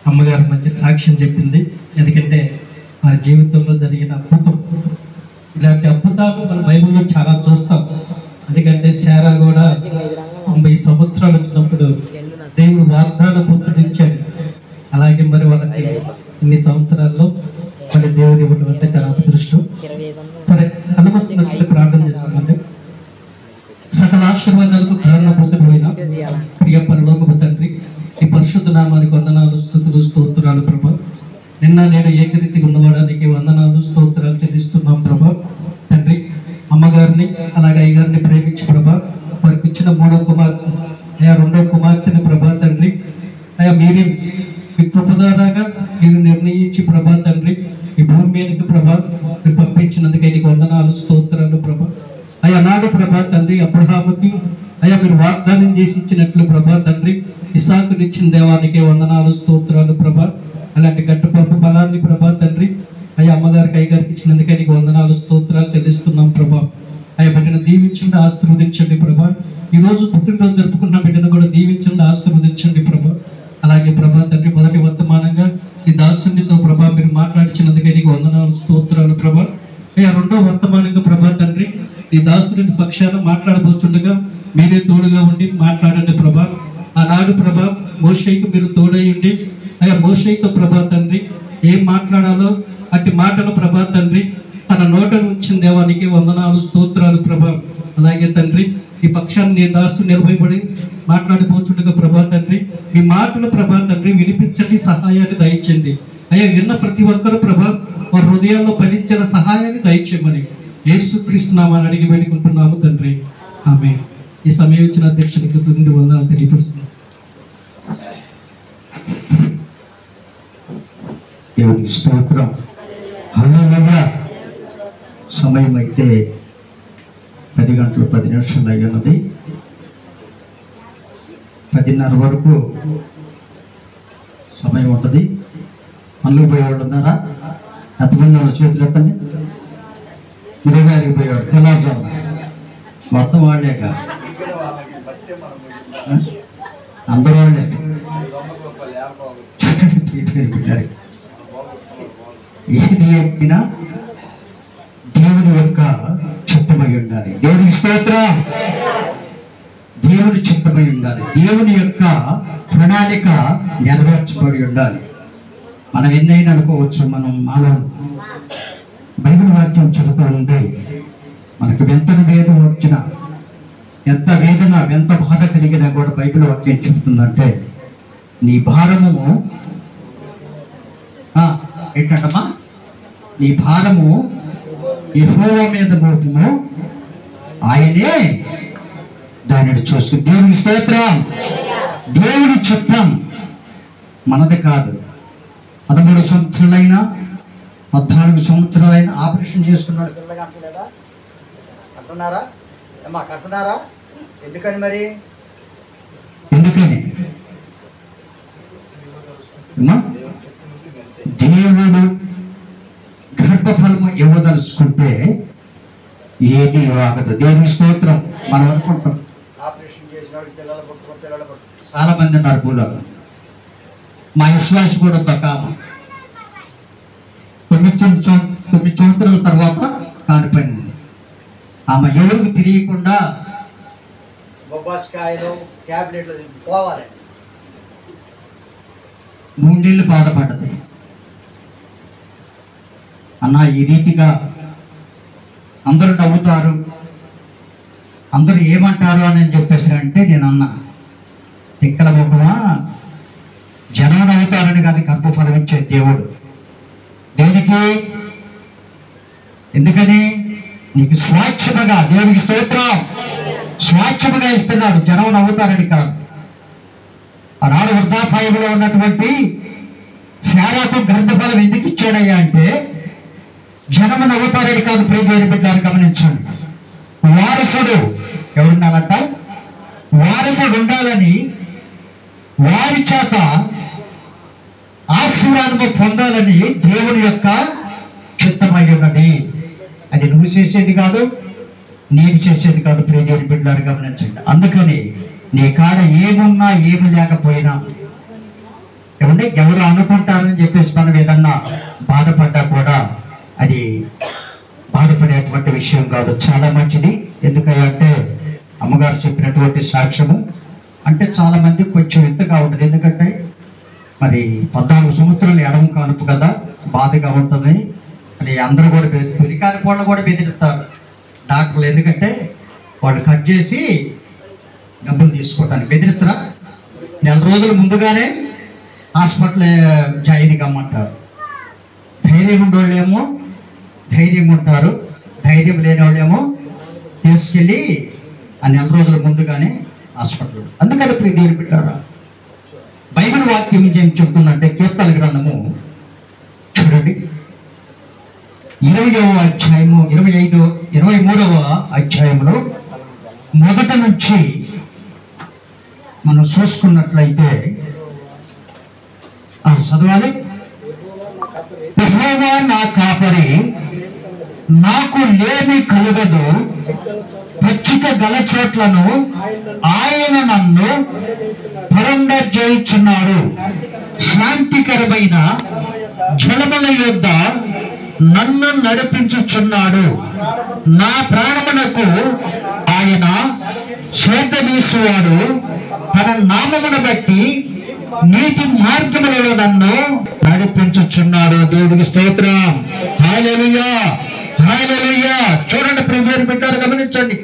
D: అమ్మగారు మంచి సాక్ష్యం చెప్పింది. ఎందుకంటే వారి జీవితంలో జరిగిన అద్భుతం, ఇలాంటి అద్భుతాలు మన బైబిల్లో చాలా చూస్తాం. ఎందుకంటే శారా కూడా 90 సంవత్సరాలు వచ్చినప్పుడు దేవుడు వాగ్దాన పుత్రుడు ఇచ్చాడు. అలాగే మరి వాళ్ళకి ఇన్ని సంవత్సరాల్లో మరి దేవుడు ఇవ్వడం అంటే చాలా అదృష్టం. సరే, అనుమతిస్తున్నట్లు ప్రార్థన చేసుకున్నాను. సకల ఆశీర్వాదాలకు కారణభూతుడైన ప్రియ పరలోకపు తండ్రి, ఈ పరిశుద్ధ నామానికి వందనాలు, స్తుతులు, స్తోత్రాలు ప్రభా. నిన్న నేను ఏకరీతిగా ఉన్నవాడానికి వందనాలు, స్తోత్రాలు చెల్లిస్తున్నాం ప్రభా. తండ్రి, అమ్మగారిని అలాగే అయ్యగారిని ప్రేమించి ప్రభా, వారికి ఇచ్చిన 3వ కుమార్తె అయా 2వ కుమార్తెని ప్రభా తండ్రి, అయా మీరే మీ కృపదారాగా మీరు నిర్ణయించి ప్రభా తండ్రి ఈ భూమి మీదకి ప్రభా మీరు పంపించినందుకే నీకు వందనాలు, స్తోత్రాలు ప్రభా. అయ్యా నాడు ప్రభా తండ్రి అబ్రహాముకి అయ్యా మీరు వాగ్దానం చేసి ఇచ్చినట్లు ప్రభా తండ్రి ఇస్సాకునిచ్చిన దేవానికి వందనాలు, స్తోత్రాలు ప్రభా. అలాంటి గట్టుపప్పు బలాన్ని ప్రభా తండ్రి అయ్యా అమ్మగారికి అయ్యగారికి ఇచ్చినందుకే నీకు వందనాలు, స్తోత్రాలు చెల్లిస్తున్నాం ప్రభా. అయ్యా బిడ్డను దీవించండి, ఆశీర్వదించండి ప్రభా. ఈరోజు పుట్టినరోజు జరుపుకున్న బిడ్డను కూడా దీవించండి, ఆశీర్వదించండి ప్రభా. అలాగే ప్రభా తండ్రి మొదటి వర్తమానంగా ఈ దాసునితో ప్రభా మీరు మాట్లాడించినందుకే నీకు వందనాలు, స్తోత్రాలు ప్రభా. అయ్యా 2వ వర్తమానంగా ప్రభా తండ్రి ఈ దాసుని పక్షాన మాట్లాడబోతుండగా మీరే తోడుగా ఉండి మాట్లాడండి ప్రభా. ఆనాడు ప్రభా మోషేకి మీరు తోడై ఉండి అయ్యా మోషేతో ప్రభా తండ్రి ఏం మాట్లాడాలో అట్టి మాటను ప్రభా తండ్రి తన నోటను ఉంచిన దేవానికి వందనాలు, స్తోత్రాలు ప్రభా. అలాగే తండ్రి ఈ పక్షాన్ని నీ దాసు నిలబడి మాట్లాడిపోతుండగా ప్రభా తండ్రి మీ మాటలు ప్రభా తండ్రి వినిపించండి, సహాయాన్ని దయచేయండి. అయ్యా విన్న ప్రతి ఒక్కరు ప్రభా వారి హృదయాల్లో ఫలించిన సహాయాన్ని దయచేయమని యేసుక్రీస్తు నామమున అడిగి వేడుకుంటున్నాము తండ్రి, ఆమేన్. ఈ సమయం ఇచ్చిన అధ్యక్షునికి తుది వందనాలు తెలియపరుస్తున్నాను.
E: దేవునికి స్తోత్రం. హల్లెలూయా. సమయం అయితే 10 గంటలు 10 నిమిషాలు అయ్యున్నది. 10:30 వరకు సమయం ఉంటుంది. పనులు పోయేవాళ్ళు ఉన్నారా? ఎంతమంది వాళ్ళ చేతులు ఎత్తండి. మిరగారికి పోయేవాడు తెల్లారుజాము మొత్తం వాళ్ళేక అందరూ వాళ్ళే ఏది చెప్పినా దేవుని యొక్క చిత్తమై ఉండాలి. దేవునికి స్తోత్రం. దేవుని చిత్తమై ఉండాలి. దేవుని యొక్క ప్రణాళిక నెరవేర్చబడి ఉండాలి. మనం ఎన్నైనా అనుకోవచ్చు, మనం బైబిల్ వాక్యం చెబుతూ ఉంది మనకు ఎంత వేదన వచ్చినా, ఎంత వేదన ఎంత బాధ కలిగినా కూడా బైబిల్ వాక్యం చెబుతుందంటే నీ భారము ఏంటమ్మా, నీ భారము యెహోవా మీద మోపుము, ఆయనే దానిని చూసుకుని. దేవుని స్తోత్రం. దేవుని చిత్తం మనది కాదు. 13 సంవత్సరాలైనా 14 సంవత్సరాలైనా ఆపరేషన్ చేసుకున్నాడు. పిల్లగా అంటలేదా? అంటున్నారా అమ్మా? అంటున్నారా? ఎందుకని మరి? ఎందుకని దేవుడు గర్భఫలము ఇవ్వదలుచుకుంటే ఏది ఆగదు. దేవుని స్తోత్రం. మనం అనుకుంటాం ఆపరేషన్ చేసినాడు చాలా మంది ఉన్నారు భూలోకం. మా విశ్వాసం కూడా తకామ 9 సంవత్సరాల తర్వాత కానిపోయింది. ఆమె ఎవరికి తెలియకుండా
F: బొబ్బాస్కాయలు ట్యాబ్లెట్లు పోవాలండి.
E: 3 నెలలు బాధపడ్డది. అన్న ఈ రీతిగా అందరూ నవ్వుతారు, అందరూ ఏమంటారు అని చెప్పేసి అంటే నేను అన్నా, తిక్కల ముఖమా, జనం నవ్వుతారని కాదు గర్భఫలం ఇచ్చే దేవుడు. దేనికి? ఎందుకని? నీకు స్వాచ్ఛముగా, దేవునికి స్తోత్రం, స్వాచ్ఛముగా ఇస్తున్నాడు, జనం నవ్వుతారని కాదు. ఆనాడు వృద్ధాపాయంలో ఉన్నటువంటి శారాకు గర్భఫలం ఎందుకు ఇచ్చాడయ్యా అంటే జనము నవ్వుతారని కాదు. ప్రియమైన బిడ్డలారా గమనించండి, వారసుడు ఎవరున్నారంట? వారసుడు ఉండాలని, వారి చేత ఆశీర్వాదము పొందాలని దేవుని యొక్క చిత్తమై ఉన్నది. అది నువ్వు చేసేది కాదు, నేను చేసేది కాదు. ప్రియమైన బిడ్డలారా గమనించండి. అందుకని నీ కాడ ఏమున్నా ఏమి లేకపోయినా ఏమంటే ఎవరు అనుకుంటారని చెప్పేసి మనం ఏదన్నా బాధపడ్డా కూడా అది బాధపడేటువంటి విషయం కాదు, చాలా మంచిది. ఎందుకంటే అమ్మగారు చెప్పినటువంటి సాక్ష్యము అంటే చాలా మంది కొంచెం వింతగా ఉంటుంది. ఎందుకంటే మరి 14 సంవత్సరాలు ఎడమ కానుపు కదా, బాధగా ఉంటుంది అని అందరూ కూడా తొలికాని వాళ్ళు కూడా బెదిరిస్తారు డాక్టర్లు. ఎందుకంటే వాళ్ళు కట్ చేసి డబ్బులు తీసుకోవటానికి బెదిరిస్తారా? 4 రోజులు ముందుగానే హాస్పిటల్ జాయిన్ కమ్మంటారు. ధైర్యం ఉండేవాళ్ళేమో ధైర్యం ఉంటారు, ధైర్యం లేని వాళ్ళేమో తీసుకెళ్ళి ఆ 4 రోజుల ముందుగానే హాస్పిటల్. అందుకని ప్రియదేవుని బిడ్డలారా బైబిల్ వాక్యం ఏం చెబుతుందంటే కీర్తన గ్రంథము చూడండి 20వ అధ్యాయము 23వ అధ్యాయంలో మొదటి నుంచి మనం చూసుకున్నట్లయితే చదవాలి. యెహోవా నా కాపరి, నాకు లేమి కలుగదు, పచ్చిక గల చోట్లను ఆయన నన్ను పరండజేయుచున్నాడు, శాంతికరమైన జలముల యొద్ద నన్ను నడిపించుచున్నాడు, నా ప్రాణమునకు ఆయన శ్రద్ధనీసువాడు, తన నామమును బట్టి నీతి మార్గములలో నన్ను నడిపించుచున్నాడు. దేవుడికి స్తోత్రం, హల్లెలూయా, హల్లెలూయా. చూడండి ప్రియమైన బిడ్డలారా గమనించండి,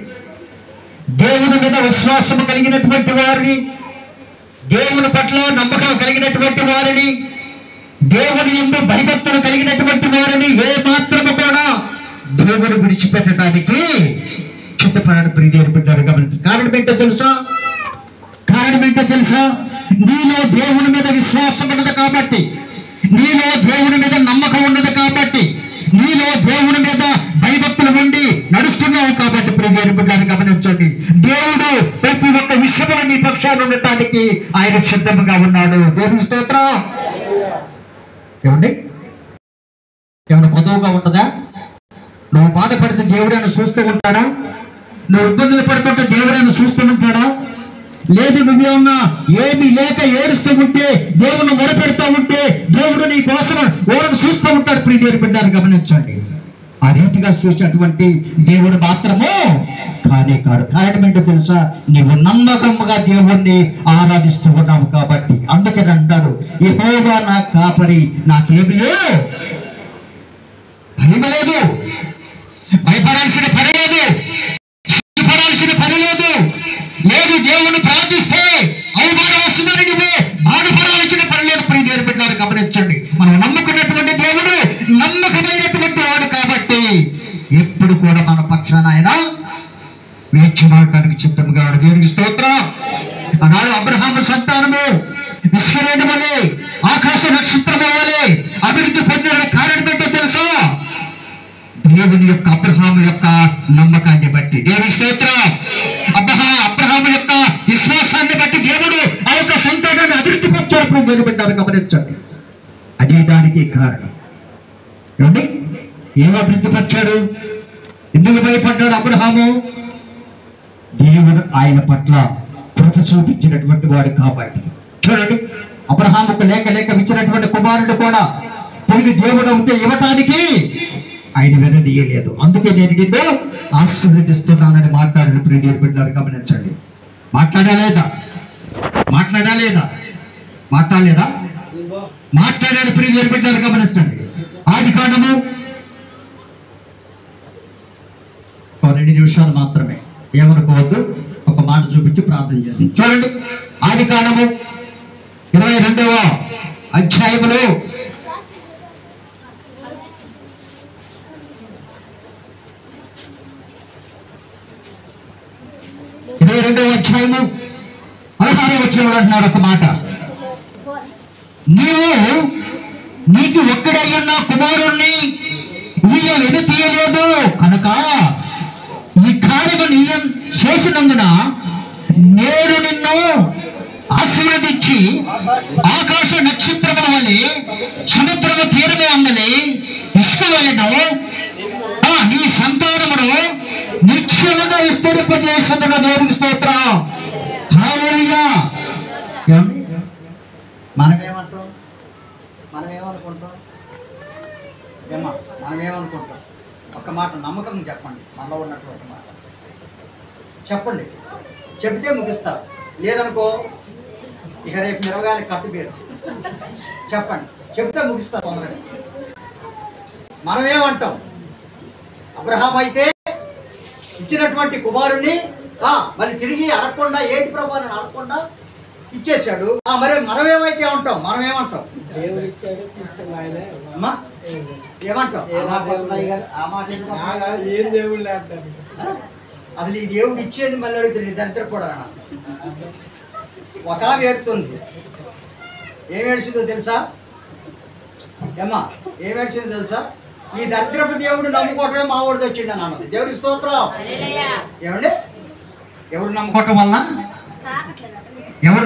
E: దేవుని మీద విశ్వాసం కలిగినటువంటి వారిని, దేవుని పట్ల నమ్మకం కలిగినటువంటి వారిని, దేవుని యందు భయభక్తులు కలిగినటువంటి వారిని ఏ మాత్రము కూడా దేవుని విడిచిపెట్టడానికి చిత్తపడని ప్రియమైన బిడ్డలారా గమనించండి. కారణం ఏంటో తెలుసా? కారణం ఏంటో తెలుసా? నీలో దేవుని మీద విశ్వాసం ఉన్నది కాబట్టి, నీలో దేవుని మీద నమ్మకం ఉన్నది కాబట్టి, నీలో దేవుని మీద భయభక్తులు ఉండి నడుస్తున్నావు కాబట్టి ప్రియమైన బిడ్డలారా గమనించండి, దేవుడు ప్రతి ఒక్క విషయంలో నీ పక్షాన్ని ఉండటానికి ఆయన సిద్ధంగా ఉన్నాడు. దేవుని స్తోత్రం. ఏమండి, ఏమైనా కొదవగా ఉంటుందా? నువ్వు బాధపడితే దేవుడైనా చూస్తూ ఉంటాడా? నువ్వు ఇబ్బందులు పడుతుంటే దేవుడైనా చూస్తూ ఉంటాడా? లేదు, నువ్వేమన్నా ఏమి లేక ఏడుస్తూ ఉంటే, దేవుని మొరపెడతా ఉంటే దేవుడు నీ కోసం ఓరకు చూస్తూ ఉంటాడు. ప్రియమైన బిడ్డలారా గమనించండి, ఆ రీతిగా చూసేటువంటి దేవుడు మాత్రము కానే కాడు. కారణం ఏంటో తెలుసా? నీవు నమ్మకంగా దేవుణ్ణి ఆరాధిస్తూ ఉన్నావు కాబట్టి. అందుకని అంటాడు, యెహోవా నా కాపరి, నాకేమీ భయం లేదు, భయపడాల్సిన పని లేదు, పడాల్సిన పని లేదు. లేదు, దేవుని ప్రార్థిస్తే అవమానం వస్తుందని నువ్వు బాధపడాల్సిన పని లేదు. ప్రియమైన బిడ్డలారా గమనించండి, మనం నమ్ముకున్నటువంటి దేవుడు నమ్మకమైనటువంటి వాడు కాబట్టి ఎప్పుడు కూడా మన పక్షాన ఆయన వేచి మాట్లాడడానికి చిత్తముగా ఉన్నాడు. దేవునికి స్తోత్రం. ఆనాడు అబ్రహాము సంతానము విశ్వరేణి వలె, ఆకాశ నక్షత్రము వలె అభివృద్ధి పొందిన కారణం ఏంటో తెలుసా? దేవుని యొక్క అబ్రహాము యొక్క నమ్మకాన్ని బట్టి. దేవుని స్తోత్రం. అబ్రహాము యొక్క విశ్వాసాన్ని బట్టి దేవుడు ఆ యొక్క సంతానాన్ని అభివృద్ధి పరిచారు. దేవుని బిడ్డలారా గమనించండి, అదే దానికి కారణం. ఏమండి, ఏం అభివృద్ధి పరిచాడు? ఎందుకు భయపడ్డాడు అబ్రహాము? దేవుడు ఆయన పట్ల కృప చూపించినటువంటి వాడు కాబట్టి. చూడండి, అబ్రహాముకు లేక ఇచ్చినటువంటి కుమారుడు కూడా తిరిగి దేవుడు ఉంటే ఇవ్వటానికి ఆయన వెనదీయలేదు. అందుకే నేను నిన్ను ఆశీర్వదిస్తున్నానని మాట్లాడిన ప్రియమైన బిడ్డలారా గమనించండి. మాట్లాడలేదా? మాట్లాడలేదా? మాట్లాడలేదా? మాట్లాడాడు. ప్రియ జరిపెట్టారు. గమనించండి. ఆది కాండము 2 నిమిషాలు మాత్రమే, ఏమనుకోవద్దు. ఒక మాట చూపించి ప్రార్థన చేయండి. చూడండి, ఆది కాండము 22వ అధ్యాయములో 22వ అధ్యాయము 16వ వచనంలో అంటున్నాడు ఒక మాట. నీకు ఒక్కడయ్యున్న కుమారుణ్ణి వెను తీయలేదు కనుక ఈ కార్యము నీ చేసినందున నేడు నిన్ను ఆశీర్వదించి ఆకాశ నక్షత్రముల వలె సముద్రము తీరము అందలి ఇసుక వలెను నీ సంతానమును నిత్యముగా విస్తరింపజేస్తున్న దేవుడికి స్తోత్రం. హల్లెలూయా.
F: మనమేమంటాం? మనమేమనుకుంటాం? ఏమా మనమేమనుకుంటాం? ఒక మాట నమ్మకం చెప్పండి. మనలో ఉన్నటువంటి మాట చెప్పండి. చెప్తే ముగిస్తారు. లేదనుకో ఇక రేపు నిరవగానే కట్టు పేరు చెప్పండి. చెప్తే ముగిస్తారు తొందరగా. మనమేమంటాం? అబ్రహాం అయితే ఇచ్చినటువంటి కుమారుణ్ణి మళ్ళీ తిరిగి అడగకుండా, ఏంటి ప్రభు అని అడగకుండా ఇచ్చేసాడు. మరి మనమేమైతే ఉంటాం? మనమేమంటాం? అమ్మా ఏమంటాం? ఆ మాట ఏం దేవుళ్ళు అంటారు. అసలు ఈ దేవుడు ఇచ్చేది మళ్ళీ అడుగుతుంది. ఇద్దరు కూడా ఒక ఆమె ఏడుతుంది. ఏం ఏడ్చిందో తెలుసా? ఏమ్మా ఏం ఏడ్చిందో తెలుసా? ఈ దరిద్రపు దేవుడు నమ్ముకోవటమే మా ఊడిది వచ్చిండి అని అన్నది. దేవుడి స్తోత్రం. ఏమండి? ఎవరు నమ్ముకోవటం వల్ల? ఎవరు